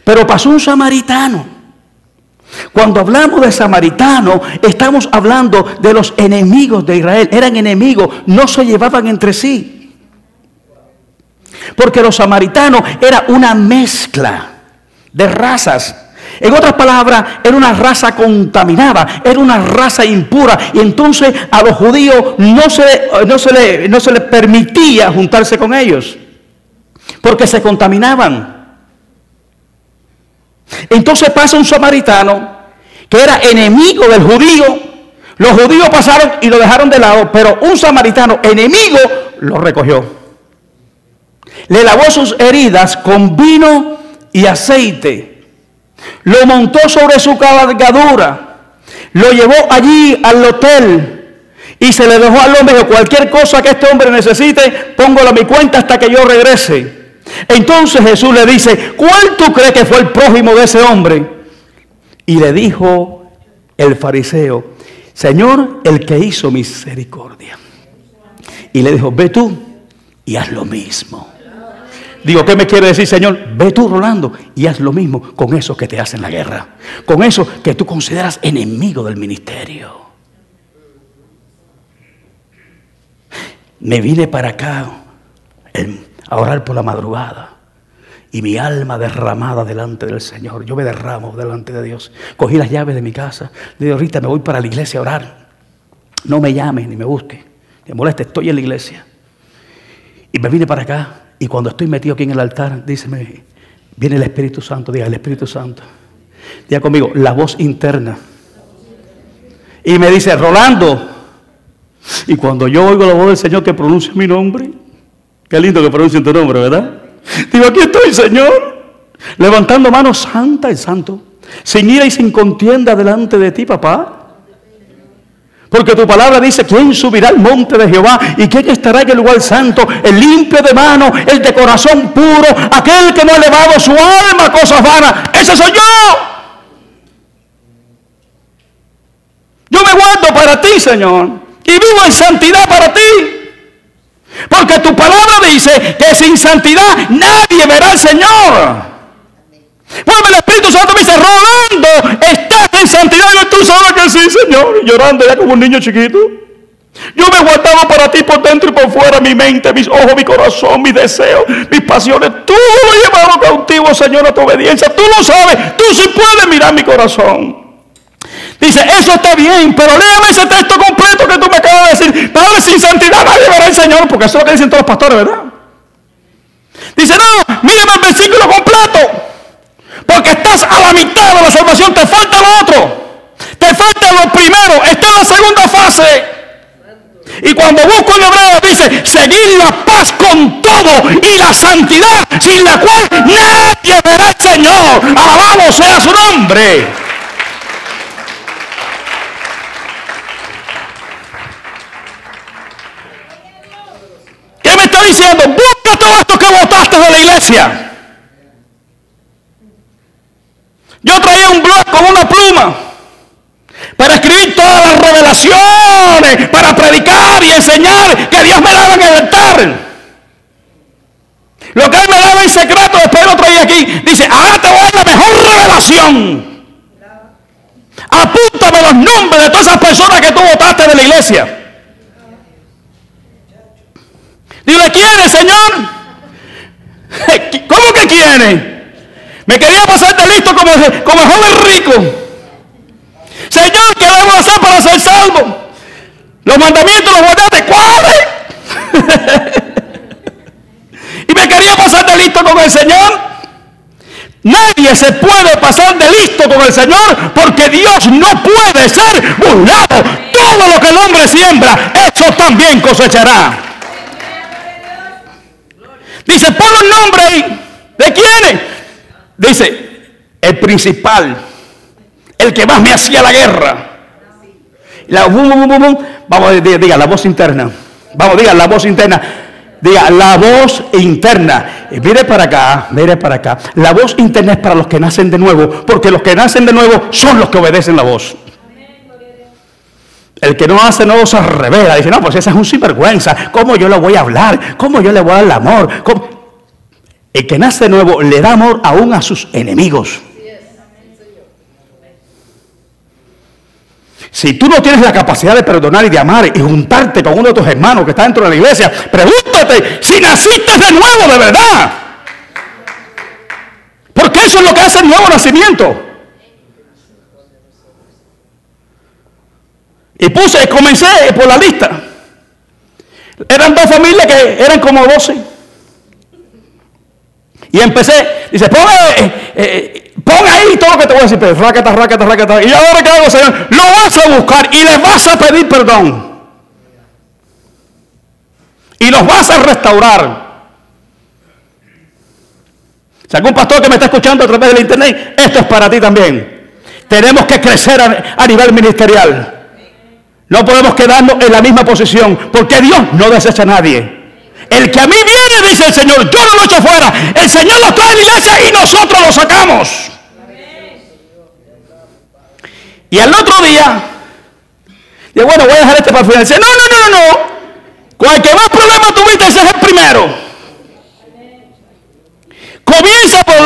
Pero pasó un samaritano. Cuando hablamos de samaritano, estamos hablando de los enemigos de Israel. Eran enemigos, no se llevaban entre sí. Porque los samaritanos era una mezcla de razas. En otras palabras, era una raza contaminada, era una raza impura. Y entonces a los judíos no se les permitía juntarse con ellos, porque se contaminaban. Entonces pasa un samaritano que era enemigo del judío. Los judíos pasaron y lo dejaron de lado, pero un samaritano enemigo lo recogió. Le lavó sus heridas con vino y aceite. Lo montó sobre su cabalgadura, lo llevó allí al hotel y se le dejó al hombre. Dijo: cualquier cosa que este hombre necesite, póngalo a mi cuenta hasta que yo regrese. Entonces Jesús le dice: ¿cuál tú crees que fue el prójimo de ese hombre? Y le dijo el fariseo: Señor, el que hizo misericordia. Y le dijo: ve tú y haz lo mismo. Digo, ¿qué me quiere decir, Señor? Ve tú, Rolando, y haz lo mismo con esos que te hacen la guerra, con esos que tú consideras enemigo del ministerio. Me vine para acá a orar por la madrugada y mi alma derramada delante del Señor. Yo me derramo delante de Dios. Cogí las llaves de mi casa. Le digo: ahorita me voy para la iglesia a orar. No me llames ni me busques, me moleste, estoy en la iglesia. Y me vine para acá. Y cuando estoy metido aquí en el altar, viene el Espíritu Santo. Diga: el Espíritu Santo. Diga conmigo: la voz interna. Y me dice: Rolando. Y cuando yo oigo la voz del Señor que pronuncia mi nombre, qué lindo que pronuncien tu nombre, ¿verdad? Digo: aquí estoy, Señor, levantando manos santa y santo, sin ira y sin contienda delante de ti, papá. Porque tu palabra dice: ¿quién subirá al monte de Jehová? ¿Y quién estará en el lugar santo? El limpio de mano, el de corazón puro, aquel que no ha elevado su alma a cosas vanas. ¡Ese soy yo! Yo me guardo para ti, Señor, y vivo en santidad para ti. Porque tu palabra dice que sin santidad nadie verá al Señor. Vuelve el Espíritu Santo y me dice: Rolando, estás en santidad. Y tú sabes que sí, Señor. Y llorando ya como un niño chiquito. Yo me guardaba para ti por dentro y por fuera, mi mente, mis ojos, mi corazón, mis deseos, mis pasiones. Tú lo llevabas cautivo, Señor, a tu obediencia. Tú lo sabes. Tú sí puedes mirar mi corazón. Dice: eso está bien, pero léame ese texto completo que tú me acabas de decir. Padre, sin santidad nadie verá al Señor. Porque eso es lo que dicen todos los pastores, ¿verdad? Dice: no, mírame el versículo completo. Porque estás a la mitad de la salvación, te falta lo otro, te falta lo primero, está en la segunda fase. Y cuando busco en hebreo dice: seguir la paz con todo y la santidad, sin la cual nadie verá al Señor. Alabado sea su nombre. ¿Qué me está diciendo? Busca todo esto que botaste de la iglesia. Yo traía un blog con una pluma para escribir todas las revelaciones, para predicar y enseñar que Dios me daba en el altar. Lo que Él me daba en secreto, después lo traía aquí. Dice: ahora te voy a dar la mejor revelación. Apúntame los nombres de todas esas personas que tú votaste de la iglesia. Dile: ¿quién, Señor? ¿Cómo que quién? Me quería pasar de listo como el joven rico. Señor, ¿qué debo hacer para ser salvo? Los mandamientos los guardaste, ¿cuáles? Y me quería pasar de listo con el Señor. Nadie se puede pasar de listo con el Señor, porque Dios no puede ser burlado. Todo lo que el hombre siembra, eso también cosechará. Dice: pon un nombre ahí. ¿De quiénes? Dice: el principal, el que más me hacía la guerra. Vamos, diga la voz interna. Vamos, diga la voz interna. Diga la voz interna. Mire para acá, mire para acá. La voz interna es para los que nacen de nuevo, porque los que nacen de nuevo son los que obedecen la voz. El que no hace nuevo se revela. Dice: no, pues ese es un sinvergüenza. ¿Cómo yo le voy a hablar? ¿Cómo yo le voy a dar el amor? ¿Cómo? El que nace de nuevo le da amor aún a sus enemigos. Si tú no tienes la capacidad de perdonar y de amar y juntarte con uno de tus hermanos que está dentro de la iglesia, pregúntate si naciste de nuevo de verdad. Porque eso es lo que hace el nuevo nacimiento. Y comencé por la lista. Eran 2 familias que eran como 12. Y empecé, dice, pon ahí todo lo que te voy a decir, pero rácata. Y ahora, ¿qué hago, Señor? Lo vas a buscar y les vas a pedir perdón. Y los vas a restaurar. Si algún pastor que me está escuchando a través del internet, esto es para ti también. Tenemos que crecer a nivel ministerial. No podemos quedarnos en la misma posición, porque Dios no desecha a nadie. El que a mí viene, dice el Señor, yo no lo echo fuera. El Señor lo trae a la iglesia y nosotros lo sacamos. Y al otro día, digo, bueno, voy a dejar este para el final. Dice, no. Con el que más problemas tuviste, ese es el primero. Comienza por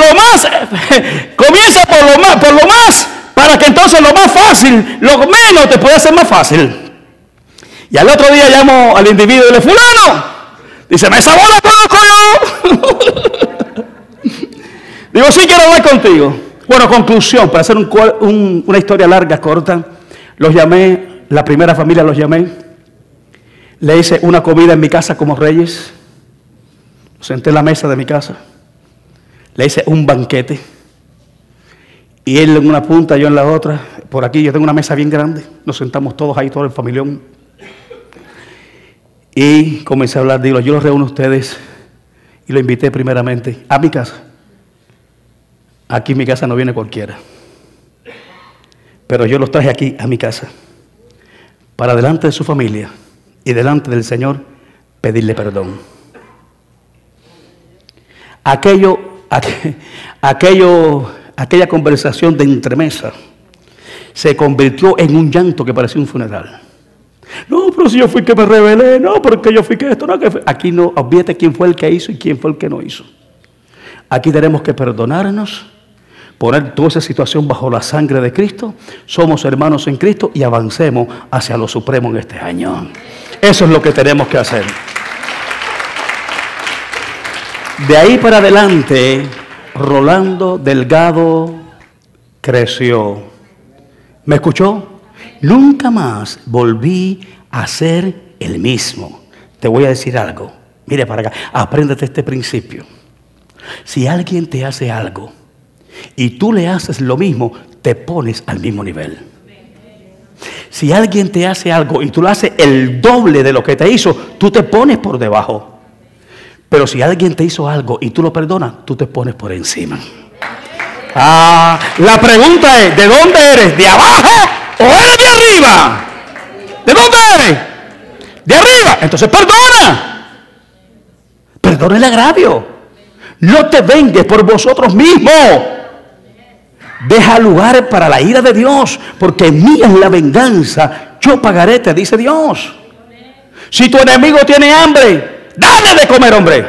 lo más, para que entonces lo más fácil, lo menos te pueda hacer más fácil. Y al otro día llamo al individuo y le digo, fulano, dice, me sabó la conozco yo. Digo, sí, quiero hablar contigo. Bueno, conclusión, para hacer una historia larga, corta, los llamé, la primera familia los llamé. Le hice una comida en mi casa como reyes. Senté en la mesa de mi casa. Le hice un banquete. Y él en una punta, yo en la otra. Por aquí yo tengo una mesa bien grande. Nos sentamos todos ahí, todo el familión. Y comencé a hablar. Digo, yo los reúno a ustedes. Y lo invité primeramente a mi casa. Aquí en mi casa no viene cualquiera. Pero yo los traje aquí a mi casa. Para delante de su familia. Y delante del Señor, pedirle perdón. Aquella conversación de entremesa se convirtió en un llanto que parecía un funeral. No, pero si yo fui que me rebelé, no, porque yo fui que esto, no, que fue. Aquí no, olvídate quién fue el que hizo y quién fue el que no hizo. Aquí tenemos que perdonarnos, poner toda esa situación bajo la sangre de Cristo. Somos hermanos en Cristo y avancemos hacia lo supremo en este año. Eso es lo que tenemos que hacer. De ahí para adelante, Rolando Delgado creció. ¿Me escuchó? Nunca más volví a ser el mismo. Te voy a decir algo. Mire para acá, apréndete este principio. Si alguien te hace algo y tú le haces lo mismo, te pones al mismo nivel. Si alguien te hace algo y tú le haces el doble de lo que te hizo, tú te pones por debajo. Pero si alguien te hizo algo y tú lo perdonas, tú te pones por encima. La pregunta es, ¿de dónde eres? ¿De abajo o eres de arriba? ¿De dónde eres? De arriba. Entonces perdona. Perdona el agravio. No te vengues por vosotros mismos. Deja lugar para la ira de Dios, porque mía es la venganza, yo pagaré, te dice Dios. Si tu enemigo tiene hambre, dale de comer, hombre.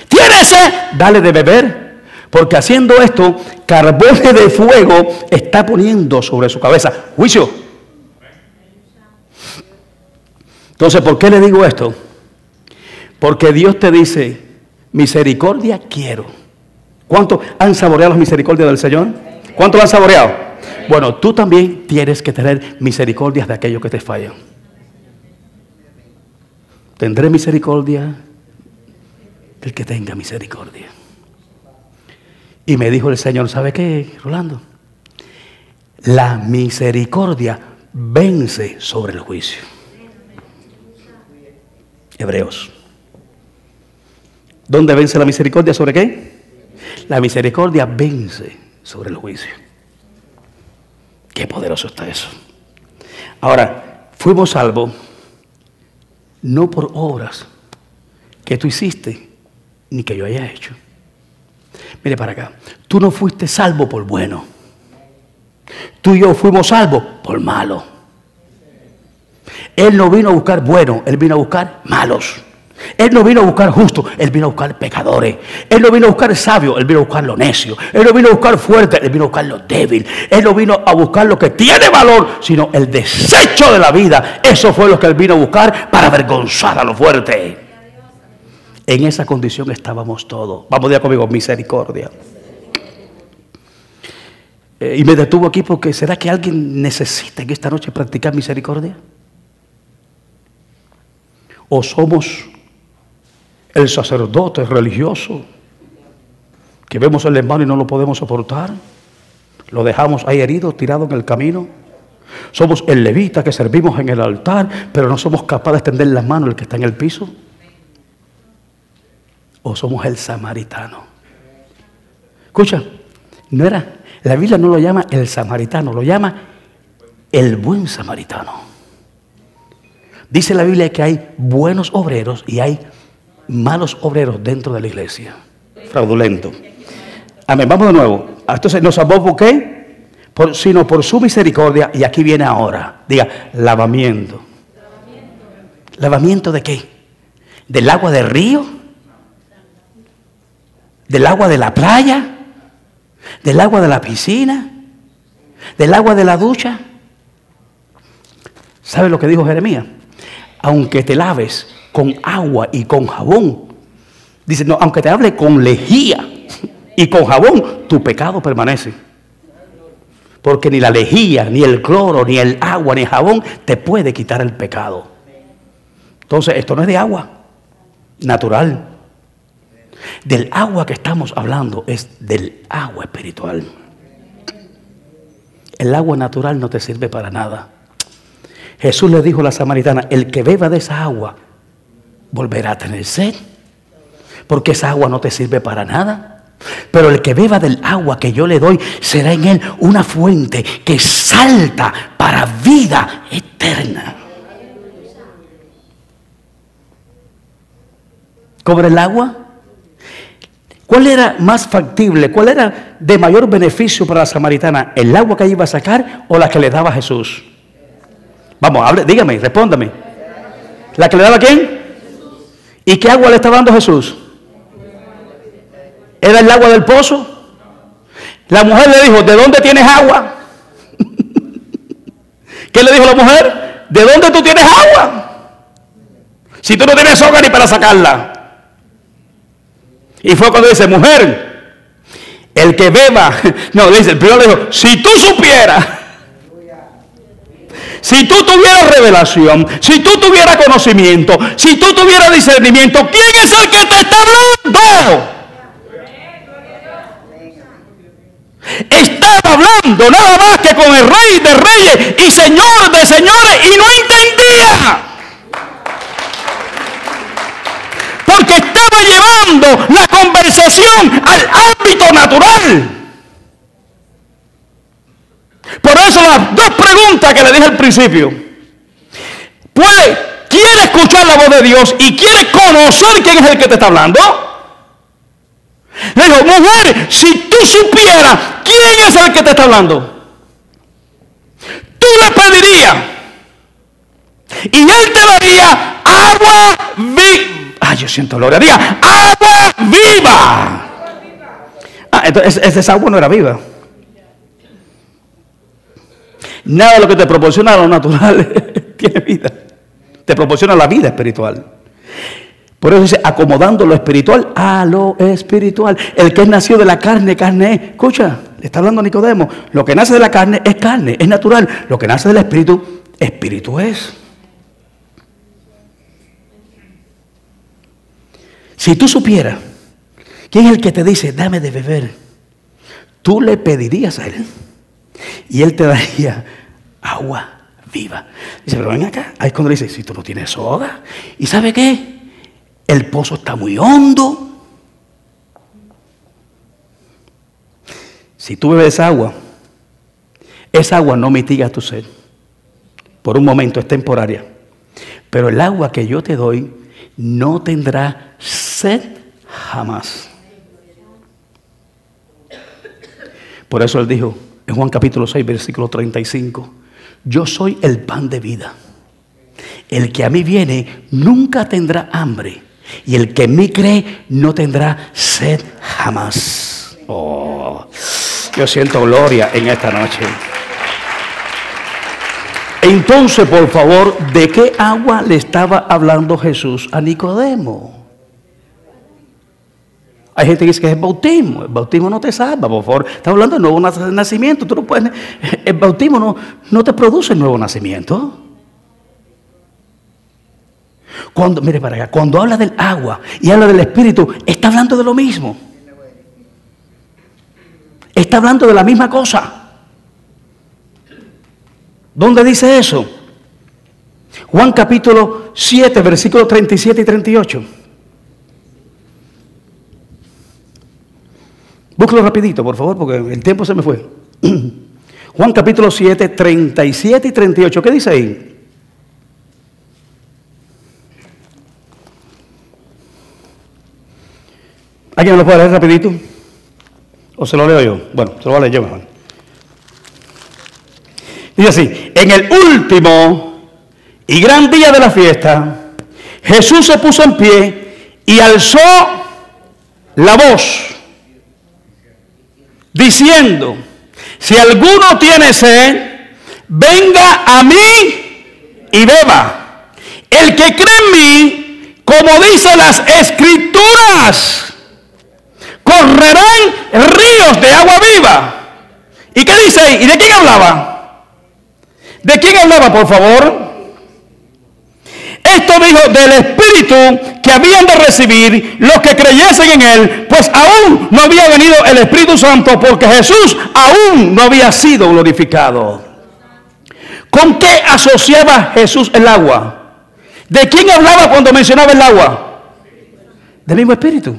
¿Tiene sed? Dale de beber, porque haciendo esto, carbones de fuego está poniendo sobre su cabeza. Juicio. Entonces, ¿por qué le digo esto? Porque Dios te dice, misericordia quiero. ¿Cuántos han saboreado las misericordias del Señor? ¿Cuántos han saboreado? Bueno, tú también tienes que tener misericordias de aquellos que te fallan. Tendré misericordia del que tenga misericordia. Y me dijo el Señor, ¿sabe qué, Rolando? La misericordia vence sobre el juicio. Hebreos. ¿Dónde vence la misericordia? ¿Sobre qué? La misericordia vence sobre el juicio. Qué poderoso está eso. Ahora, fuimos salvos no por obras que tú hiciste ni que yo haya hecho. Mire para acá. Tú no fuiste salvo por bueno. Tú y yo fuimos salvos por malo. Él no vino a buscar bueno, Él vino a buscar malos. Él no vino a buscar justo, Él vino a buscar pecadores. Él no vino a buscar sabio, Él vino a buscar lo necio. Él no vino a buscar fuerte, Él vino a buscar lo débil. Él no vino a buscar lo que tiene valor, sino el desecho de la vida. Eso fue lo que Él vino a buscar para avergonzar a lo fuerte. En esa condición estábamos todos. Vamos a decir conmigo, misericordia. Y me detuvo aquí porque ¿será que alguien necesita en esta noche practicar misericordia? ¿O somos el sacerdote religioso que vemos al hermano y no lo podemos soportar? ¿Lo dejamos ahí herido, tirado en el camino? ¿Somos el levita que servimos en el altar, pero no somos capaces de extender las manos al que está en el piso? ¿O somos el samaritano? Escucha, la Biblia no lo llama el samaritano, lo llama el buen samaritano. Dice la Biblia que hay buenos obreros y hay malos obreros dentro de la iglesia. Fraudulento. Amén. Vamos de nuevo. Entonces nos salvó ¿por qué? Sino por su misericordia. Y aquí viene ahora. Diga, lavamiento. ¿Lavamiento de qué? ¿Del agua del río? ¿Del agua de la playa? ¿Del agua de la piscina? ¿Del agua de la ducha? ¿Sabe lo que dijo Jeremías? Aunque te laves con agua y con jabón, dice, no, aunque te hable con lejía y con jabón, tu pecado permanece. Porque ni la lejía, ni el cloro, ni el agua, ni el jabón te puede quitar el pecado. Entonces, esto no es de agua natural. Del agua que estamos hablando es del agua espiritual. El agua natural no te sirve para nada. Jesús le dijo a la samaritana, el que beba de esa agua volverá a tener sed, porque esa agua no te sirve para nada. Pero el que beba del agua que yo le doy, será en él una fuente que salta para vida eterna. ¿Cobra el agua? ¿Cuál era más factible? ¿Cuál era de mayor beneficio para la samaritana? ¿El agua que ella iba a sacar o la que le daba Jesús? Vamos, hable, dígame, respóndame. ¿La que le daba quién? ¿Y qué agua le estaba dando Jesús? ¿Era el agua del pozo? La mujer le dijo, ¿de dónde tienes agua? ¿Qué le dijo la mujer? ¿De dónde tú tienes agua? Si tú no tienes soga ni para sacarla. Y fue cuando dice, mujer, el que beba, no, dice, el primero le dijo, si tú supieras, si tú tuvieras revelación, si tú tuvieras conocimiento, si tú tuvieras discernimiento, ¿quién es el que te está hablando? Estaba hablando nada más que con el Rey de Reyes y Señor de Señores y no entendía. Porque estaba llevando la conversación al ámbito natural. Por eso las dos preguntas que le dije al principio. ¿Quiere escuchar la voz de Dios y quiere conocer quién es el que te está hablando? Le dijo, mujer, si tú supieras quién es el que te está hablando, tú le pedirías y él te daría agua viva. Ay, yo siento gloria. Diga, agua viva. Entonces esa agua no era viva. Nada de lo que te proporciona lo natural tiene vida. Te proporciona la vida espiritual. Por eso dice, acomodando lo espiritual a lo espiritual. El que es nacido de la carne, carne es. Escucha, le está hablando Nicodemo. Lo que nace de la carne, es natural. Lo que nace del espíritu, espíritu es. Si tú supieras quién es el que te dice, dame de beber, tú le pedirías a él y él te daría agua viva. Dice, pero ven acá. Ahí es cuando le dice, si tú no tienes soga. ¿Y sabe qué? El pozo está muy hondo. Si tú bebes agua, esa agua no mitiga tu sed. Por un momento es temporaria. Pero el agua que yo te doy no tendrá sed jamás. Por eso él dijo en Juan capítulo 6 versículo 35, yo soy el pan de vida. El que a mí viene nunca tendrá hambre, y el que en mí cree no tendrá sed jamás. Oh, yo siento gloria en esta noche. Entonces, por favor, ¿de qué agua le estaba hablando Jesús a Nicodemo? Hay gente que dice que es el bautismo. El bautismo no te salva, por favor. Está hablando del nuevo nacimiento. Tú no puedes, el bautismo no te produce el nuevo nacimiento. Mire para acá, cuando habla del agua y habla del Espíritu, está hablando de lo mismo. Está hablando de la misma cosa. ¿Dónde dice eso? Juan capítulo 7, versículos 37 y 38. Búscalo rapidito, por favor, porque el tiempo se me fue. Juan capítulo 7, 37 y 38. ¿Qué dice ahí? ¿Alguien me lo puede leer rapidito? ¿O se lo leo yo? Bueno, se lo voy a leer yo mejor. Dice así: en el último y gran día de la fiesta, Jesús se puso en pie y alzó la voz, diciendo: si alguno tiene sed, venga a mí y beba. El que cree en mí, como dicen las Escrituras, correrán ríos de agua viva. ¿Y qué dice ahí? ¿Y de quién hablaba? ¿De quién hablaba, por favor? Esto dijo del Espíritu que habían de recibir los que creyesen en Él, pues aún no había venido el Espíritu Santo, porque Jesús aún no había sido glorificado. ¿Con qué asociaba Jesús el agua? ¿De quién hablaba cuando mencionaba el agua? Del mismo Espíritu.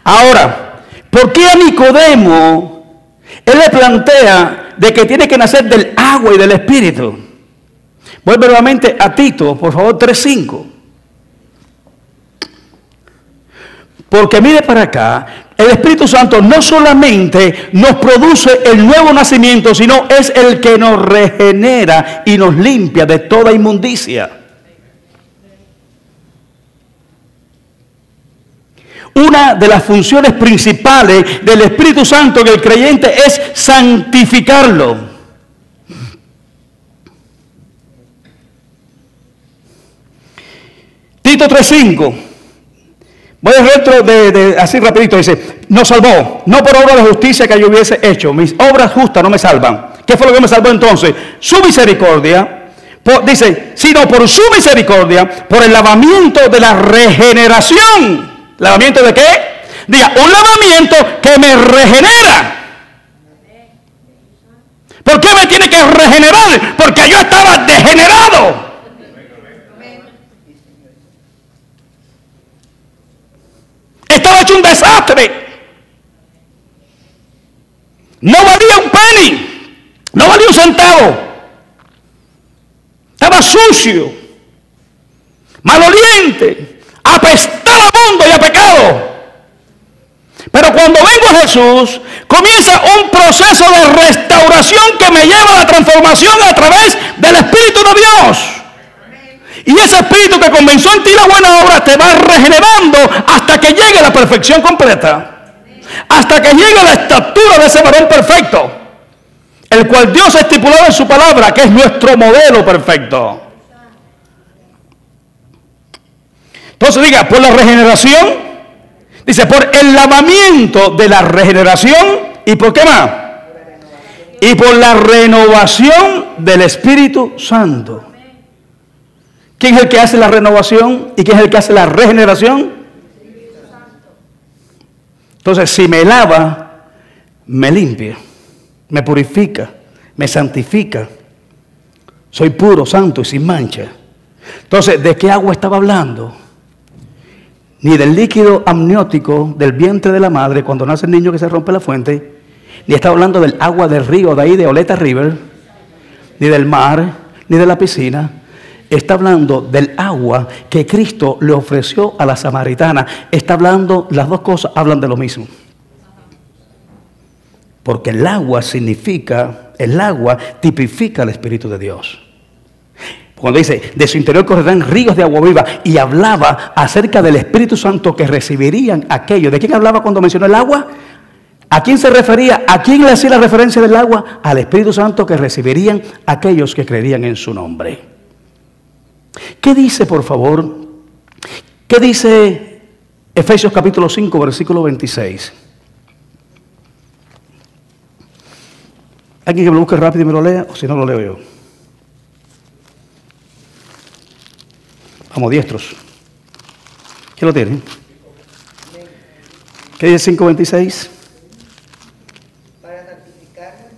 Ahora, ¿por qué a Nicodemo él le plantea de que tiene que nacer del agua y del Espíritu? Vuelve nuevamente a Tito, por favor, 3:5. Porque mire para acá, el Espíritu Santo no solamente nos produce el nuevo nacimiento, sino es el que nos regenera y nos limpia de toda inmundicia. Una de las funciones principales del Espíritu Santo en el creyente es santificarlo. Tito 3:5. Voy a retro así rapidito. Dice: nos salvó, no por obra de justicia que yo hubiese hecho. Mis obras justas no me salvan. ¿Qué fue lo que me salvó entonces? Su misericordia. Dice, sino por su misericordia, por el lavamiento de la regeneración. ¿Lavamiento de qué? Diga, un lavamiento que me regenera. ¿Por qué me tiene que regenerar? Porque yo estaba degenerado. Estaba hecho un desastre. No valía un penny. No valía un centavo. Estaba sucio, maloliente, apestaba a mundo y a pecado. Pero cuando vengo a Jesús, comienza un proceso de restauración que me lleva a la transformación a través del Espíritu de Dios. Y ese Espíritu que comenzó en ti la buena obra te va regenerando hasta que llegue a la perfección completa. Hasta que llegue a la estatura de ese varón perfecto, el cual Dios estipuló en su palabra, que es nuestro modelo perfecto. Entonces diga, por la regeneración, dice, por el lavamiento de la regeneración, ¿y por qué más? Y por la renovación del Espíritu Santo. ¿Quién es el que hace la renovación y quién es el que hace la regeneración? Entonces, si me lava, me limpia, me purifica, me santifica. Soy puro, santo y sin mancha. Entonces, ¿de qué agua estaba hablando? Ni del líquido amniótico del vientre de la madre cuando nace el niño que se rompe la fuente, ni está hablando del agua del río de ahí de Oleta River, ni del mar, ni de la piscina. Está hablando del agua que Cristo le ofreció a la samaritana. Está hablando, las dos cosas hablan de lo mismo. Porque el agua tipifica el Espíritu de Dios. Cuando dice, de su interior correrán ríos de agua viva, y hablaba acerca del Espíritu Santo que recibirían aquellos. ¿De quién hablaba cuando mencionó el agua? ¿A quién se refería? ¿A quién le hacía la referencia del agua? Al Espíritu Santo que recibirían aquellos que creerían en su nombre. ¿Qué dice, por favor? ¿Qué dice Efesios capítulo 5, versículo 26? ¿Alguien que me lo busque rápido y me lo lea? O si no, lo leo yo. Vamos, diestros. ¿Quién lo tiene? ¿Qué dice 5:26? Para santificarla,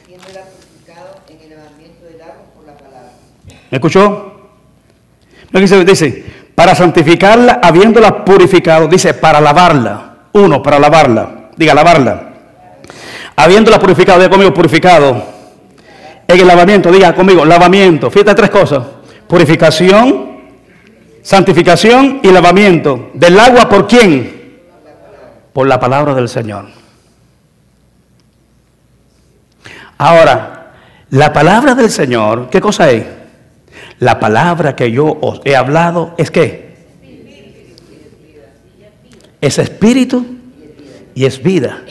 haciéndola purificado en el lavamiento del agua por la palabra. ¿Me escuchó? Dice, para santificarla, habiéndola purificado. Dice, para lavarla. Uno, para lavarla. Diga, lavarla. Habiéndola purificado, diga conmigo, purificado. En el lavamiento, diga conmigo, lavamiento. Fíjate, tres cosas. Purificación, santificación y lavamiento. ¿Del agua por quién? Por la palabra del Señor. Ahora, la palabra del Señor, ¿qué cosa es? La palabra que yo os he hablado es ¿qué? Es espíritu y es vida.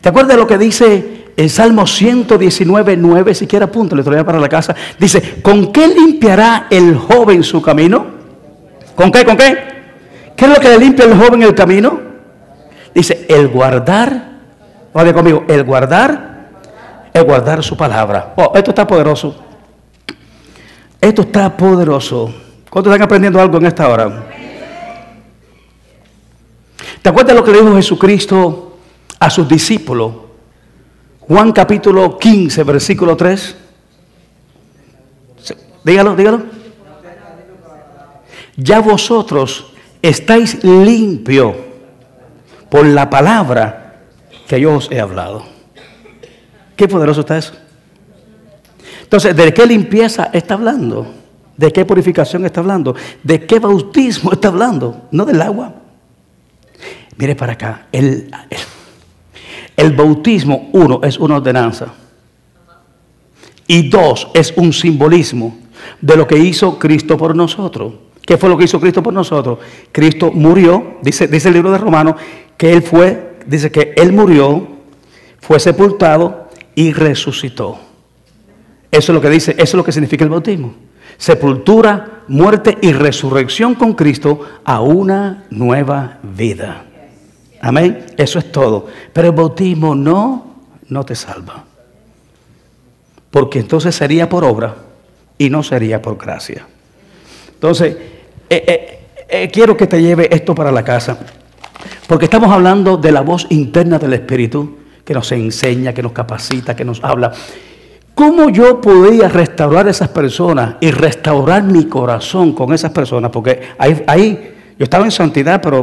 ¿Te acuerdas de lo que dice el Salmo 119:9? Si quiere apúntale, te lo voy a para la casa. Dice, ¿con qué limpiará el joven su camino? ¿Con qué? ¿Con qué? ¿Qué es lo que le limpia el joven el camino? Dice, el guardar, vaya conmigo, el guardar su palabra. Oh, esto está poderoso. Esto está poderoso. ¿Cuántos están aprendiendo algo en esta hora? ¿Te acuerdas de lo que le dijo Jesucristo a sus discípulos? Juan capítulo 15, versículo 3. Dígalo, dígalo. Ya vosotros estáis limpios por la palabra que yo os he hablado. Qué poderoso está eso. Entonces, ¿de qué limpieza está hablando? ¿De qué purificación está hablando? ¿De qué bautismo está hablando? No del agua. Mire para acá. El bautismo, uno, es una ordenanza. Y dos, es un simbolismo de lo que hizo Cristo por nosotros. ¿Qué fue lo que hizo Cristo por nosotros? Cristo murió, dice el libro de Romanos, que Él fue, dice que Él murió, fue sepultado y resucitó. Eso es lo que dice, eso es lo que significa el bautismo. Sepultura, muerte y resurrección con Cristo a una nueva vida. Amén. Eso es todo. Pero el bautismo no te salva. Porque entonces sería por obra y no sería por gracia. Entonces, quiero que te lleve esto para la casa. Porque estamos hablando de la voz interna del Espíritu que nos enseña, que nos capacita, que nos habla. ¿Cómo yo podía restaurar a esas personas y restaurar mi corazón con esas personas? Porque ahí yo estaba en santidad, pero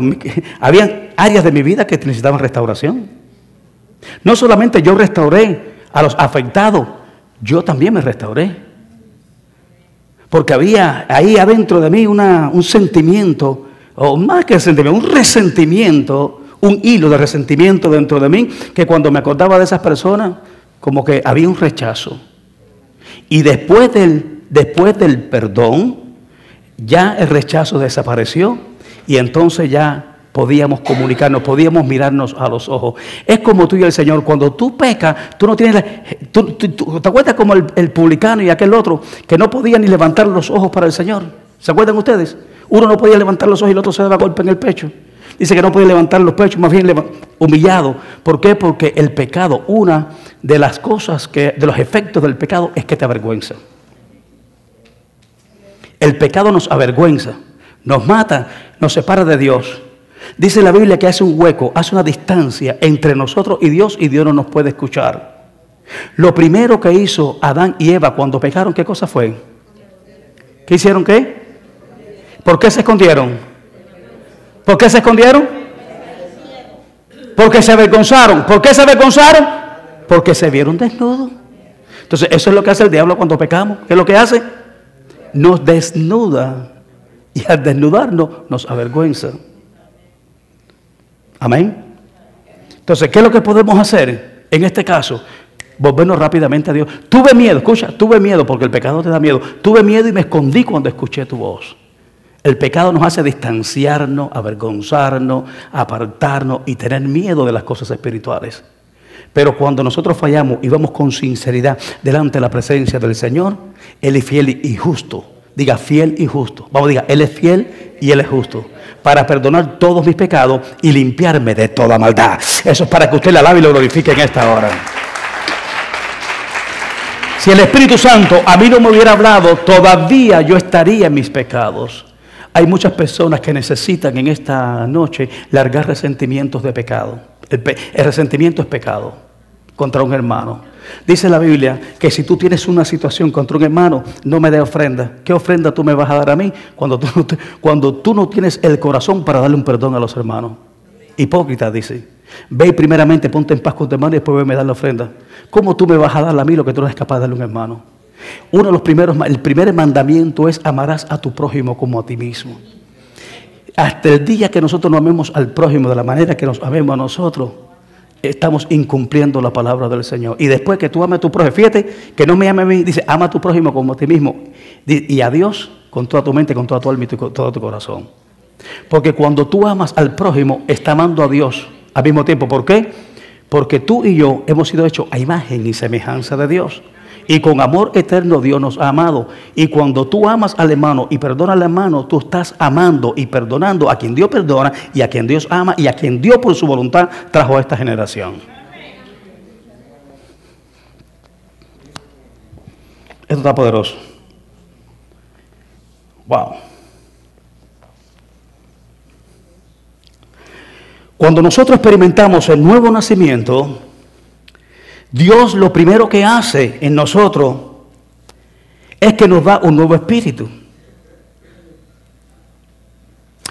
había áreas de mi vida que necesitaban restauración. No solamente yo restauré a los afectados, yo también me restauré. Porque había ahí adentro de mí un sentimiento, o más que sentimiento, un resentimiento, un hilo de resentimiento dentro de mí, que cuando me acordaba de esas personas, como que había un rechazo. Y después del perdón, ya el rechazo desapareció y entonces ya podíamos comunicarnos, podíamos mirarnos a los ojos. Es como tú y el Señor, cuando tú pecas, tú no tienes... ¿Te acuerdas como el publicano y aquel otro que no podía ni levantar los ojos para el Señor? ¿Se acuerdan ustedes? Uno no podía levantar los ojos y el otro se daba golpe en el pecho. Dice que no podía levantar los pechos, más bien humillado. ¿Por qué? Porque el pecado, una de las cosas, de los efectos del pecado es que te avergüenza. El pecado nos avergüenza, nos mata, nos separa de Dios. Dice la Biblia que hace un hueco, hace una distancia entre nosotros y Dios no nos puede escuchar. Lo primero que hizo Adán y Eva cuando pecaron, ¿qué cosa fue? ¿Qué hicieron qué? ¿Por qué se escondieron? ¿Por qué se escondieron? Porque se avergonzaron. ¿Por qué se avergonzaron? Porque se vieron desnudos. Entonces, eso es lo que hace el diablo cuando pecamos. ¿Qué es lo que hace? Nos desnuda. Y al desnudarnos, nos avergüenza. Amén. Entonces, ¿qué es lo que podemos hacer en este caso? Volvernos rápidamente a Dios. Tuve miedo, escucha, tuve miedo porque el pecado te da miedo. Tuve miedo y me escondí cuando escuché tu voz. El pecado nos hace distanciarnos, avergonzarnos, apartarnos y tener miedo de las cosas espirituales. Pero cuando nosotros fallamos y vamos con sinceridad delante de la presencia del Señor, Él es fiel y justo. Diga, fiel y justo. Vamos, diga, Él es fiel y Él es justo para perdonar todos mis pecados y limpiarme de toda maldad. Eso es para que usted le alabe y lo glorifique en esta hora. Si el Espíritu Santo a mí no me hubiera hablado, todavía yo estaría en mis pecados. Hay muchas personas que necesitan en esta noche largar resentimientos de pecado. El resentimiento es pecado contra un hermano. Dice la Biblia que si tú tienes una situación contra un hermano, no me dé ofrenda. ¿Qué ofrenda tú me vas a dar a mí cuando tú no tienes el corazón para darle un perdón a los hermanos? Hipócrita, dice. Ve y primeramente ponte en paz con tu hermano y después veme a dar la ofrenda. ¿Cómo tú me vas a dar a mí lo que tú no eres capaz de darle a un hermano? El primer mandamiento es: amarás a tu prójimo como a ti mismo. Hasta el día que nosotros no amemos al prójimo de la manera que nos amemos a nosotros, estamos incumpliendo la palabra del Señor. Y después que tú ames a tu prójimo, fíjate que no me ame a mí, dice: ama a tu prójimo como a ti mismo. Y a Dios con toda tu mente, con toda tu alma y con todo tu corazón. Porque cuando tú amas al prójimo, está amando a Dios al mismo tiempo. ¿Por qué? Porque tú y yo hemos sido hechos a imagen y semejanza de Dios. Y con amor eterno Dios nos ha amado. Y cuando tú amas al hermano y perdonas al hermano, tú estás amando y perdonando a quien Dios perdona y a quien Dios ama y a quien Dios por su voluntad trajo a esta generación. Esto está poderoso. Wow. Cuando nosotros experimentamos el nuevo nacimiento, Dios lo primero que hace en nosotros es que nos da un nuevo espíritu.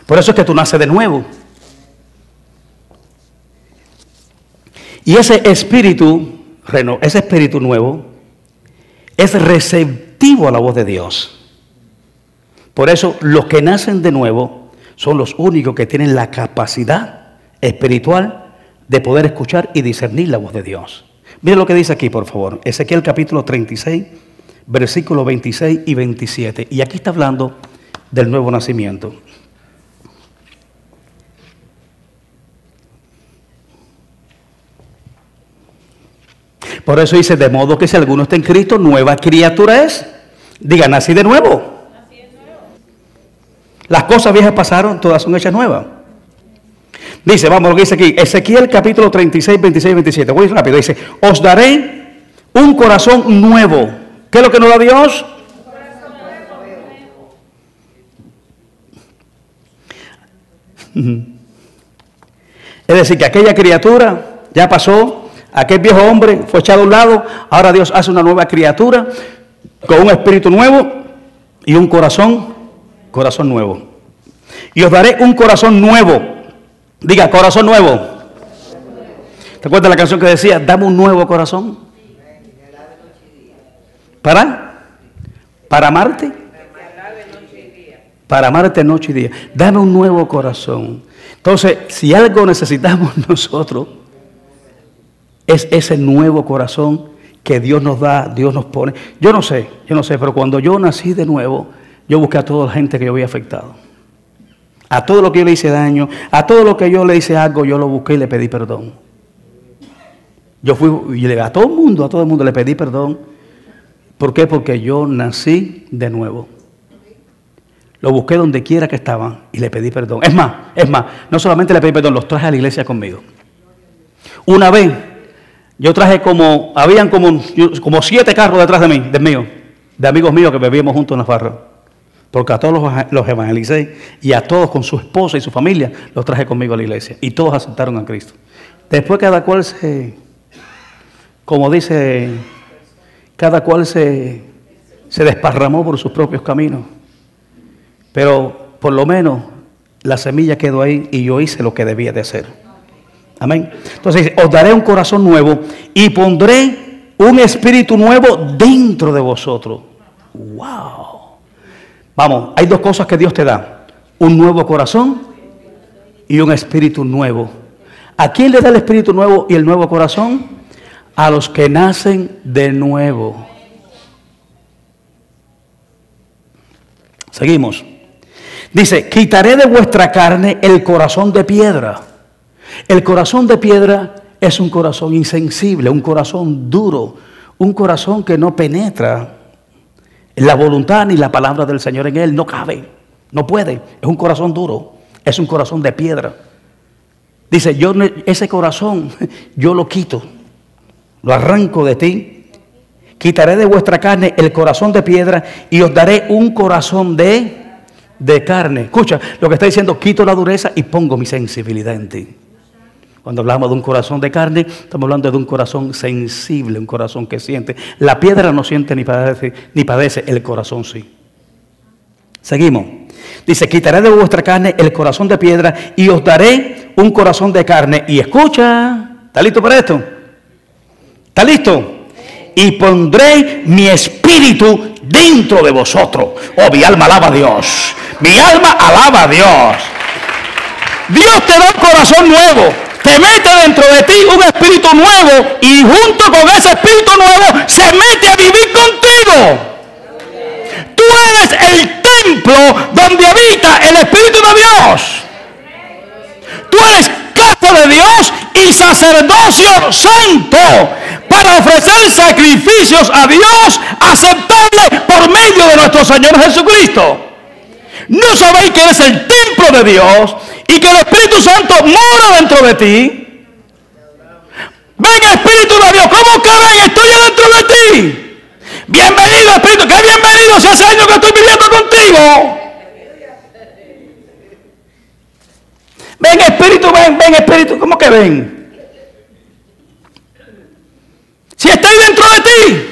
Por eso es que tú naces de nuevo. Y ese espíritu nuevo es receptivo a la voz de Dios. Por eso los que nacen de nuevo son los únicos que tienen la capacidad espiritual de poder escuchar y discernir la voz de Dios. Miren lo que dice aquí, por favor. Ezequiel capítulo 36, versículos 26 y 27. Y aquí está hablando del nuevo nacimiento. Por eso dice: de modo que si alguno está en Cristo, nueva criatura es. Diga, nací de nuevo. Las cosas viejas pasaron, todas son hechas nuevas. Dice, vamos, lo que dice aquí, Ezequiel capítulo 36, 26 y 27. Voy rápido, dice: os daré un corazón nuevo. ¿Qué es lo que nos da Dios? Un corazón nuevo. Es decir, que aquella criatura ya pasó, aquel viejo hombre fue echado a un lado, ahora Dios hace una nueva criatura con un espíritu nuevo y un corazón nuevo. Y os daré un corazón nuevo. Diga, corazón nuevo. ¿Te acuerdas la canción que decía: dame un nuevo corazón? ¿Para amarte? Para amarte noche y día. Dame un nuevo corazón. Entonces, si algo necesitamos nosotros, es ese nuevo corazón que Dios nos da, Dios nos pone. Yo no sé, pero cuando yo nací de nuevo, yo busqué a toda la gente que yo había afectado. A todo lo que yo le hice daño, a todo lo que yo le hice algo, yo lo busqué y le pedí perdón. Yo fui y a todo el mundo le pedí perdón. ¿Por qué? Porque yo nací de nuevo. Lo busqué donde quiera que estaban y le pedí perdón. Es más, no solamente le pedí perdón, los traje a la iglesia conmigo. Una vez, yo traje habían como 7 carros detrás de mí, de amigos míos que bebíamos juntos en la farra. Porque a todos los evangelicé y a todos con su esposa y su familia los traje conmigo a la iglesia. Y todos aceptaron a Cristo. Después cada cual se desparramó por sus propios caminos. Pero por lo menos la semilla quedó ahí y yo hice lo que debía de hacer. Amén. Entonces, os daré un corazón nuevo y pondré un espíritu nuevo dentro de vosotros. ¡Wow! Vamos, hay 2 cosas que Dios te da: un nuevo corazón y un espíritu nuevo. ¿A quién le da el espíritu nuevo y el nuevo corazón? A los que nacen de nuevo. Seguimos. Dice, quitaré de vuestra carne el corazón de piedra. El corazón de piedra es un corazón insensible, un corazón duro, un corazón que no penetra la voluntad ni la palabra del Señor en él. No cabe, no puede. Es un corazón duro, es un corazón de piedra. Dice, ese corazón yo lo quito, lo arranco de ti. Quitaré de vuestra carne el corazón de piedra y os daré un corazón de carne. Escucha, lo que está diciendo, quito la dureza y pongo mi sensibilidad en ti. Cuando hablamos de un corazón de carne, estamos hablando de un corazón sensible, un corazón que siente. La piedra no siente ni padece, el corazón sí. Seguimos. Dice, quitaré de vuestra carne el corazón de piedra y os daré un corazón de carne. Y escucha, ¿está listo para esto? ¿Está listo? Y pondré mi espíritu dentro de vosotros. Oh, mi alma alaba a Dios. Mi alma alaba a Dios. Dios te da un corazón nuevo. Te mete dentro de ti un espíritu nuevo y junto con ese espíritu nuevo se mete a vivir contigo. Tú eres el templo donde habita el Espíritu de Dios. Tú eres casa de Dios y sacerdocio santo para ofrecer sacrificios a Dios aceptables por medio de nuestro Señor Jesucristo. ¿No sabéis que eres el templo de Dios y que el Espíritu Santo mora dentro de ti? Ven, Espíritu de Dios, ¿cómo que ven? Estoy dentro de ti. Bienvenido, Espíritu, qué bienvenido si hace años que estoy viviendo contigo. Ven, Espíritu, ven, Espíritu, ¿cómo que ven? Si estoy dentro de ti,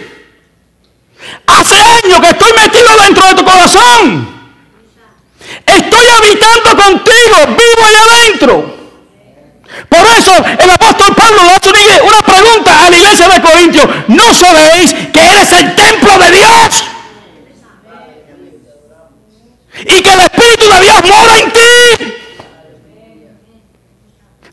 hace años que estoy metido dentro de tu corazón. Estoy habitando contigo, vivo allá adentro. Por eso el apóstol Pablo le hace una pregunta a la iglesia de Corintios. ¿No sabéis que eres el templo de Dios? Y que el Espíritu de Dios mora en ti.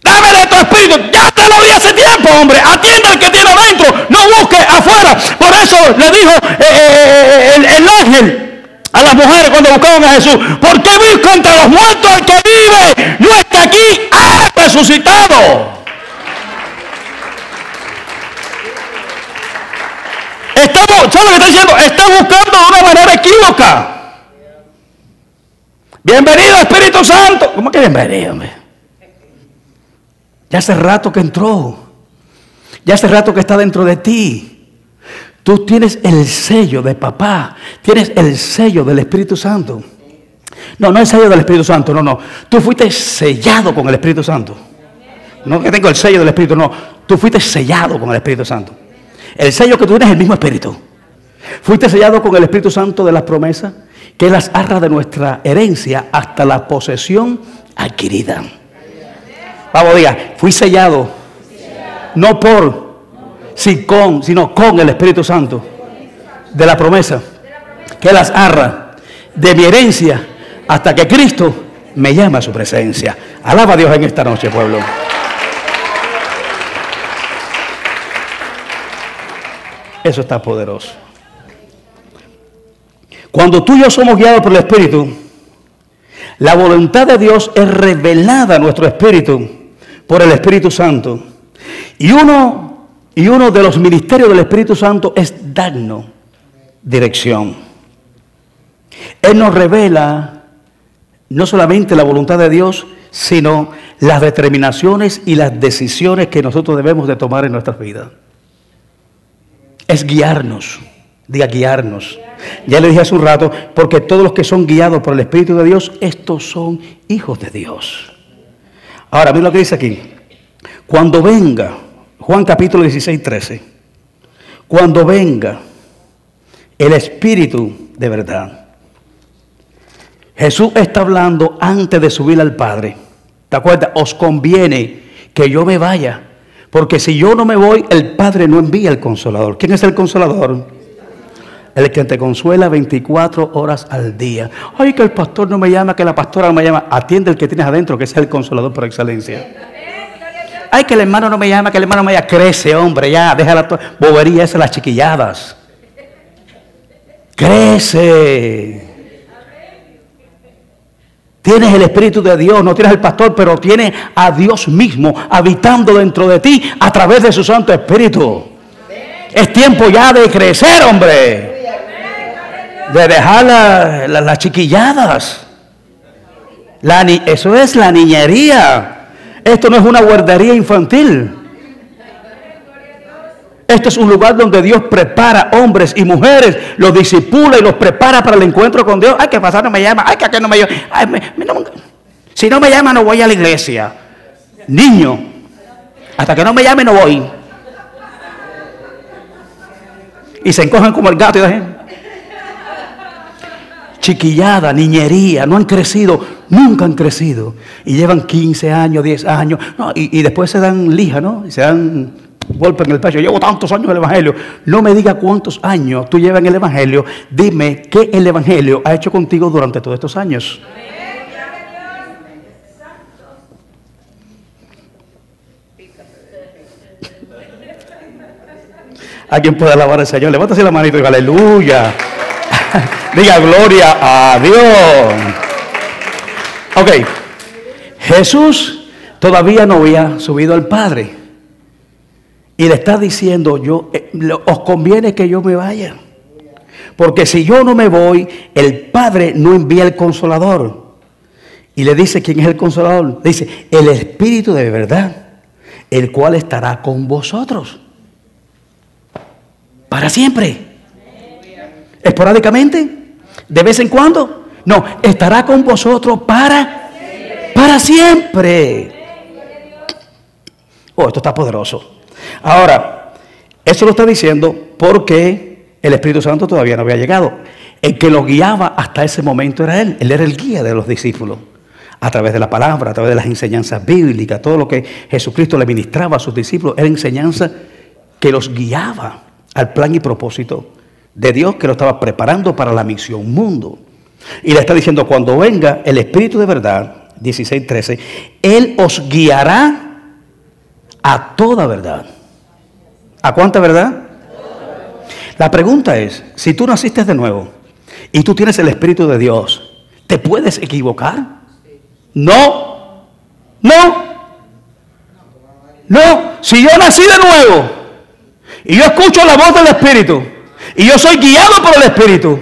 Dame de tu espíritu. Ya te lo di hace tiempo, hombre. Atiende al que tiene adentro. No busque afuera. Por eso le dijo el ángel a las mujeres cuando buscaban a Jesús: ¿por qué buscan entre los muertos al que vive? No está aquí, ha resucitado. ¿Sabes lo que está diciendo? Está buscando de una manera equívoca. Bienvenido, Espíritu Santo. ¿Cómo que bienvenido, hombre? Ya hace rato que entró. Ya hace rato que está dentro de ti. Tú tienes el sello de papá. Tienes el sello del Espíritu Santo. No el sello del Espíritu Santo, no. Tú fuiste sellado con el Espíritu Santo. No que tengo el sello del Espíritu, no. Tú fuiste sellado con el Espíritu Santo. El sello que tú tienes es el mismo Espíritu. Fuiste sellado con el Espíritu Santo de las promesas, que las arras de nuestra herencia hasta la posesión adquirida. Vamos, diga, fui sellado. No por, sino con el Espíritu Santo de la promesa, que las arra de mi herencia hasta que Cristo me llama a su presencia. Alaba a Dios en esta noche, pueblo. Eso está poderoso. Cuando tú y yo somos guiados por el Espíritu, la voluntad de Dios es revelada a nuestro espíritu por el Espíritu Santo. Y uno de los ministerios del Espíritu Santo es darnos dirección. Él nos revela no solamente la voluntad de Dios, sino las determinaciones y las decisiones que nosotros debemos de tomar en nuestras vidas. Es guiarnos. Diga, guiarnos. Ya le dije hace un rato, porque todos los que son guiados por el Espíritu de Dios, estos son hijos de Dios. Ahora, mira lo que dice aquí. Cuando venga, Juan capítulo 16, 13. Cuando venga el Espíritu de verdad. Jesús está hablando antes de subir al Padre. ¿Te acuerdas? Os conviene que yo me vaya, porque si yo no me voy, el Padre no envía el Consolador. ¿Quién es el Consolador? El que te consuela 24 horas al día. Ay, que el pastor no me llama, que la pastora no me llama. Atiende el que tienes adentro, que es el Consolador por excelencia. Ay, que el hermano no me llama, que el hermano me llama. Crece, hombre, ya, deja la bobería esa, las chiquilladas. Crece. Tienes el Espíritu de Dios, no tienes el pastor, pero tienes a Dios mismo habitando dentro de ti a través de su Santo Espíritu. Es tiempo ya de crecer, hombre. De dejar las chiquilladas. Eso es la niñería. Esto no es una guardería infantil. Esto es un lugar donde Dios prepara hombres y mujeres, los disipula y los prepara para el encuentro con Dios. Ay, que pasar no me llama. Ay, que aquel no me llama. Ay, si no me llama, no voy a la iglesia. Niño, hasta que no me llame, no voy. Y se encogen como el gato. Chiquillada, niñería, no han crecido, nunca han crecido. Y llevan 15 años, 10 años. No, y después se dan lija, ¿no? Y se dan golpe en el pecho. Llevo tantos años en el Evangelio. No me diga cuántos años tú llevas en el Evangelio. Dime qué el Evangelio ha hecho contigo durante todos estos años. ¿Alguien puede alabar al Señor? Levántase la manito y diga aleluya. Diga gloria a Dios. Ok. Jesús todavía no había subido al Padre. Y le está diciendo, os conviene que yo me vaya. Porque si yo no me voy, el Padre no envía el Consolador. Y le dice, ¿quién es el Consolador? Dice, el Espíritu de verdad, el cual estará con vosotros. Para siempre. Esporádicamente. De vez en cuando. No, estará con vosotros para siempre. Oh, esto está poderoso. Ahora, eso lo está diciendo porque el Espíritu Santo todavía no había llegado. El que lo guiaba hasta ese momento era Él. Él era el guía de los discípulos. A través de la palabra, a través de las enseñanzas bíblicas, todo lo que Jesucristo le ministraba a sus discípulos era enseñanza que los guiaba al plan y propósito de Dios que lo estaba preparando para la misión mundo. Y le está diciendo, cuando venga el Espíritu de verdad, 16:13, Él os guiará a toda verdad. ¿A cuánta verdad? La pregunta es, si tú naciste de nuevo y tú tienes el Espíritu de Dios, ¿te puedes equivocar? No. Si yo nací de nuevo y yo escucho la voz del Espíritu y yo soy guiado por el Espíritu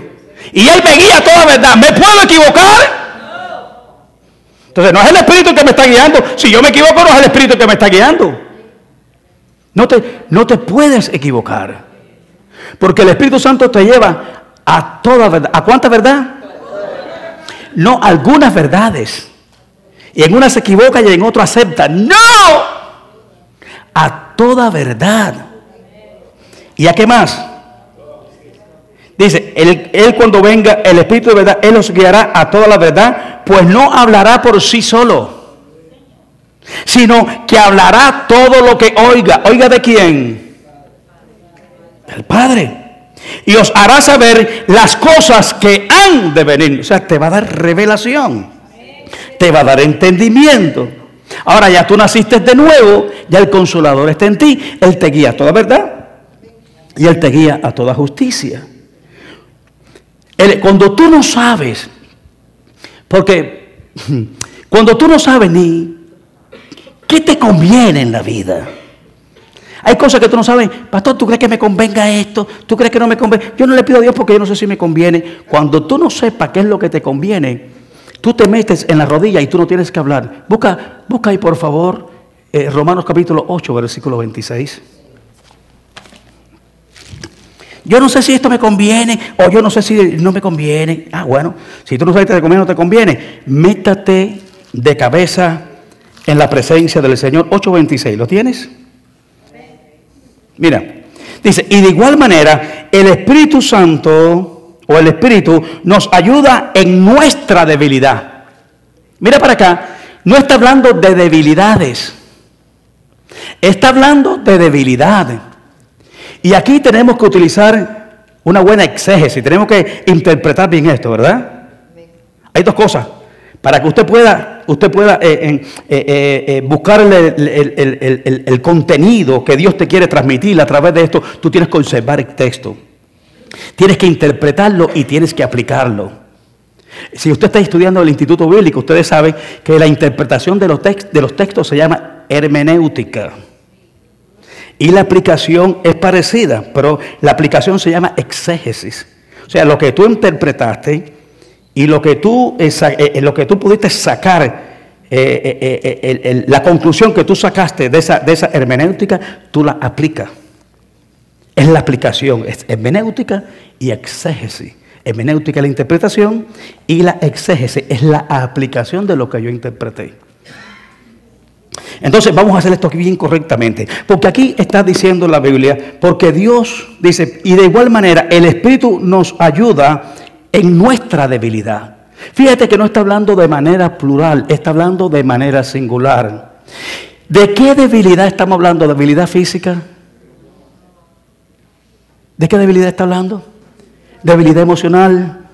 y Él me guía a toda verdad, ¿me puedo equivocar? Entonces no es el Espíritu el que me está guiando. Si yo me equivoco, no es el Espíritu el que me está guiando. No te puedes equivocar. Porque el Espíritu Santo te lleva a toda verdad. ¿A cuánta verdad? No, algunas verdades. Y en una se equivoca y en otra acepta. ¡No! A toda verdad. ¿Y a qué más? Dice, él cuando venga el Espíritu de verdad, Él os guiará a toda la verdad, pues no hablará por sí solo, sino que hablará todo lo que oiga. ¿Oiga de quién? Del Padre. Y os hará saber las cosas que han de venir. O sea, te va a dar revelación. Te va a dar entendimiento. Ahora ya tú naciste de nuevo, ya el Consolador está en ti. Él te guía a toda verdad y Él te guía a toda justicia. Cuando tú no sabes, porque cuando tú no sabes ni qué te conviene en la vida. Hay cosas que tú no sabes. Pastor, ¿tú crees que me convenga esto? ¿Tú crees que no me conviene? Yo no le pido a Dios porque yo no sé si me conviene. Cuando tú no sepas qué es lo que te conviene, tú te metes en la rodilla y tú no tienes que hablar. Busca ahí por favor Romanos capítulo 8, versículo 26. Yo no sé si esto me conviene o yo no sé si no me conviene. Ah, bueno, si tú no sabes si te conviene o no te conviene, métate de cabeza en la presencia del Señor. 8:26, ¿lo tienes? Mira, dice, y de igual manera el Espíritu Santo o el Espíritu nos ayuda en nuestra debilidad. Mira para acá, no está hablando de debilidades, está hablando de debilidad. Y aquí tenemos que utilizar una buena exégesis, tenemos que interpretar bien esto, ¿verdad? Hay dos cosas. Para que usted pueda buscar el contenido que Dios te quiere transmitir a través de esto, tú tienes que observar el texto. Tienes que interpretarlo y tienes que aplicarlo. Si usted está estudiando el Instituto Bíblico, ustedes saben que la interpretación de los textos se llama hermenéutica. Y la aplicación es parecida, pero la aplicación se llama exégesis. O sea, lo que tú interpretaste y lo que tú pudiste sacar, la conclusión que tú sacaste de esa hermenéutica, tú la aplicas. Es la aplicación, es hermenéutica y exégesis. Hermenéutica es la interpretación y la exégesis es la aplicación de lo que yo interpreté. Entonces vamos a hacer esto aquí bien correctamente, porque aquí está diciendo la Biblia, porque Dios dice, y de igual manera el Espíritu nos ayuda en nuestra debilidad. Fíjate que no está hablando de manera plural, está hablando de manera singular. ¿De qué debilidad estamos hablando? ¿Debilidad física? ¿De qué debilidad está hablando? ¿Debilidad emocional?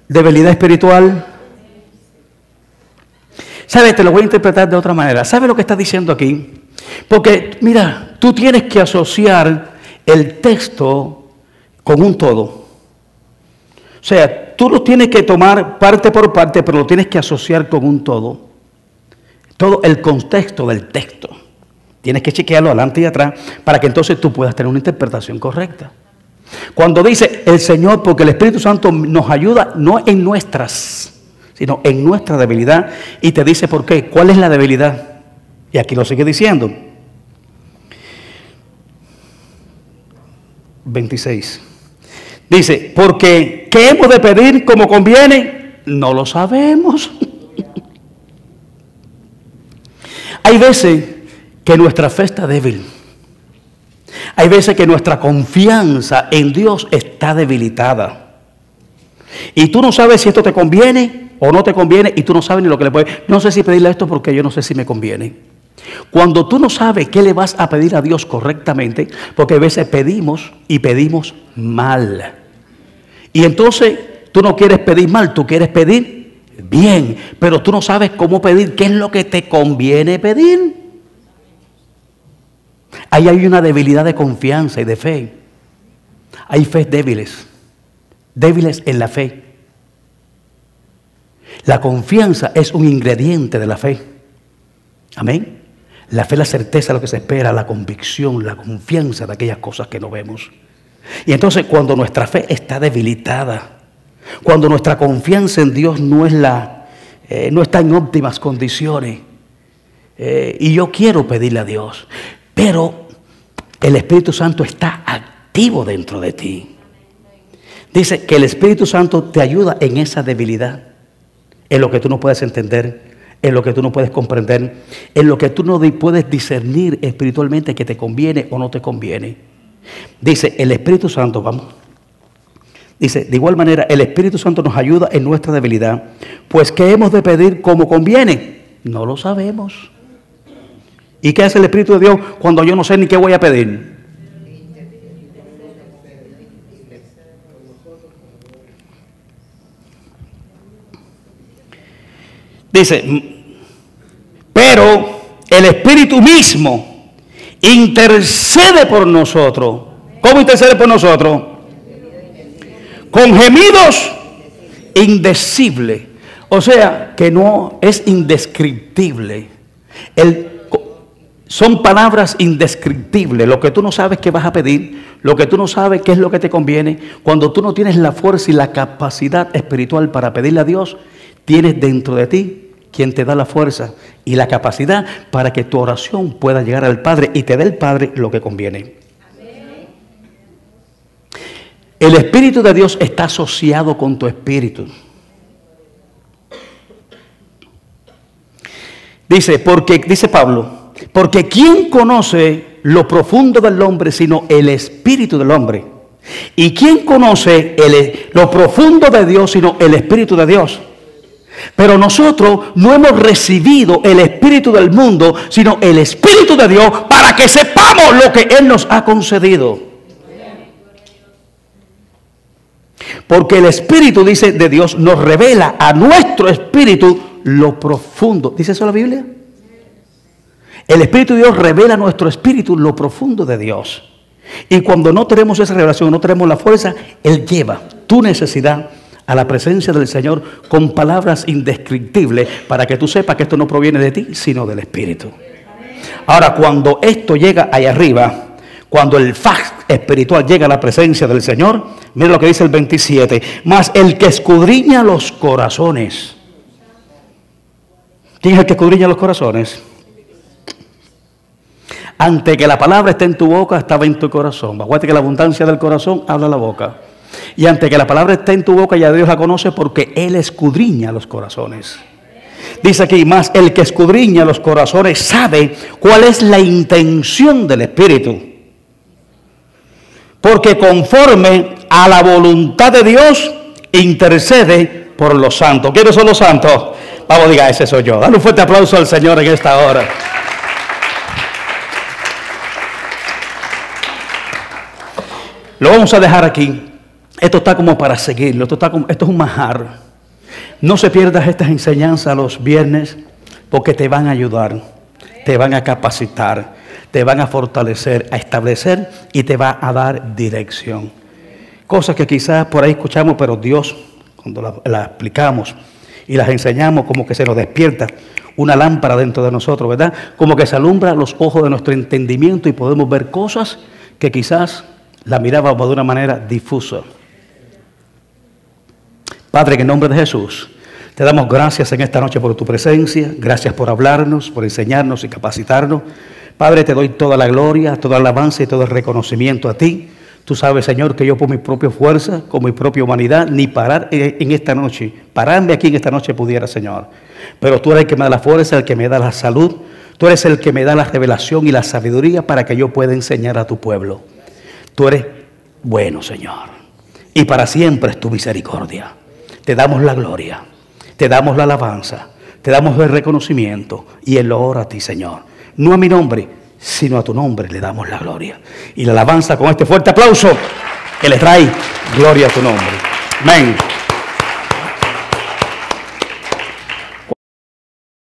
¿Debilidad espiritual? ¿Sabes? Te lo voy a interpretar de otra manera. ¿Sabes lo que está diciendo aquí? Porque, mira, tú tienes que asociar el texto con un todo. O sea, tú lo tienes que tomar parte por parte, pero lo tienes que asociar con un todo. Todo el contexto del texto. Tienes que chequearlo adelante y atrás para que entonces tú puedas tener una interpretación correcta. Cuando dice el Señor, porque el Espíritu Santo nos ayuda no en nuestras, sino en nuestra debilidad. Y te dice por qué. ¿Cuál es la debilidad? Y aquí lo sigue diciendo. 26. Dice, porque ¿qué hemos de pedir como conviene? No lo sabemos. Hay veces que nuestra fe está débil. Hay veces que nuestra confianza en Dios está debilitada. Y tú no sabes si esto te conviene o no te conviene, y tú no sabes ni lo que le puedes. No sé si pedirle esto porque yo no sé si me conviene. Cuando tú no sabes qué le vas a pedir a Dios correctamente, porque a veces pedimos y pedimos mal. Y entonces tú no quieres pedir mal, tú quieres pedir bien, pero tú no sabes cómo pedir, qué es lo que te conviene pedir. Ahí hay una debilidad de confianza y de fe. Hay fe débiles en la fe. La confianza es un ingrediente de la fe. Amén. La fe es la certeza de lo que se espera, la convicción, la confianza de aquellas cosas que no vemos. Y entonces cuando nuestra fe está debilitada, cuando nuestra confianza en Dios no está en óptimas condiciones, y yo quiero pedirle a Dios, pero el Espíritu Santo está activo dentro de ti. Dice que el Espíritu Santo te ayuda en esa debilidad, en lo que tú no puedes entender, en lo que tú no puedes comprender, en lo que tú no puedes discernir espiritualmente que te conviene o no te conviene. Dice el Espíritu Santo, vamos. Dice, de igual manera, el Espíritu Santo nos ayuda en nuestra debilidad. Pues, ¿qué hemos de pedir como conviene? No lo sabemos. ¿Y qué hace el Espíritu de Dios cuando yo no sé ni qué voy a pedir? Dice, pero el Espíritu mismo intercede por nosotros. ¿Cómo intercede por nosotros? Con gemidos indecibles. O sea, que no es indescriptible. Son palabras indescriptibles. Lo que tú no sabes que vas a pedir, lo que tú no sabes qué es lo que te conviene. Cuando tú no tienes la fuerza y la capacidad espiritual para pedirle a Dios, tienes dentro de ti quien te da la fuerza y la capacidad para que tu oración pueda llegar al Padre y te dé el Padre lo que conviene. El Espíritu de Dios está asociado con tu espíritu. Dice Pablo, porque ¿quién conoce lo profundo del hombre sino el espíritu del hombre? ¿Y quién conoce lo profundo de Dios sino el Espíritu de Dios? Pero nosotros no hemos recibido el espíritu del mundo, sino el Espíritu de Dios, para que sepamos lo que Él nos ha concedido. Porque el Espíritu, dice, de Dios nos revela a nuestro espíritu lo profundo. ¿Dice eso la Biblia? El Espíritu de Dios revela a nuestro espíritu lo profundo de Dios. Y cuando no tenemos esa revelación, no tenemos la fuerza, Él lleva tu necesidad a la presencia del Señor con palabras indescriptibles para que tú sepas que esto no proviene de ti, sino del Espíritu. Ahora, cuando esto llega allá arriba, cuando el fax espiritual llega a la presencia del Señor, mira lo que dice el 27. Mas el que escudriña los corazones. ¿Quién es el que escudriña los corazones? Antes que la palabra esté en tu boca, estaba en tu corazón. Acuérdate que la abundancia del corazón habla la boca. Y antes que la palabra esté en tu boca, ya Dios la conoce porque Él escudriña los corazones. Dice aquí, más el que escudriña los corazones sabe cuál es la intención del Espíritu. Porque conforme a la voluntad de Dios, intercede por los santos. ¿Quiénes son los santos? Vamos, diga, ese soy yo. Dale un fuerte aplauso al Señor en esta hora. Lo vamos a dejar aquí. Esto está como para seguirlo. Esto es un manjar. No se pierdas estas enseñanzas los viernes porque te van a ayudar, te van a capacitar, te van a fortalecer, a establecer y te va a dar dirección. Cosas que quizás por ahí escuchamos, pero Dios, cuando las explicamos y las enseñamos, como que se nos despierta una lámpara dentro de nosotros, ¿verdad? Como que se alumbra los ojos de nuestro entendimiento y podemos ver cosas que quizás la mirábamos de una manera difusa. Padre, en el nombre de Jesús, te damos gracias en esta noche por tu presencia, gracias por hablarnos, por enseñarnos y capacitarnos. Padre, te doy toda la gloria, toda la alabanza y todo el reconocimiento a ti. Tú sabes, Señor, que yo por mi propia fuerza, con mi propia humanidad, ni parar en esta noche, pararme aquí en esta noche pudiera, Señor. Pero tú eres el que me da la fuerza, el que me da la salud. Tú eres el que me da la revelación y la sabiduría para que yo pueda enseñar a tu pueblo. Tú eres bueno, Señor. Y para siempre es tu misericordia. Te damos la gloria, te damos la alabanza, te damos el reconocimiento y el honor a ti, Señor. No a mi nombre, sino a tu nombre le damos la gloria. Y la alabanza con este fuerte aplauso que le trae gloria a tu nombre. Amén.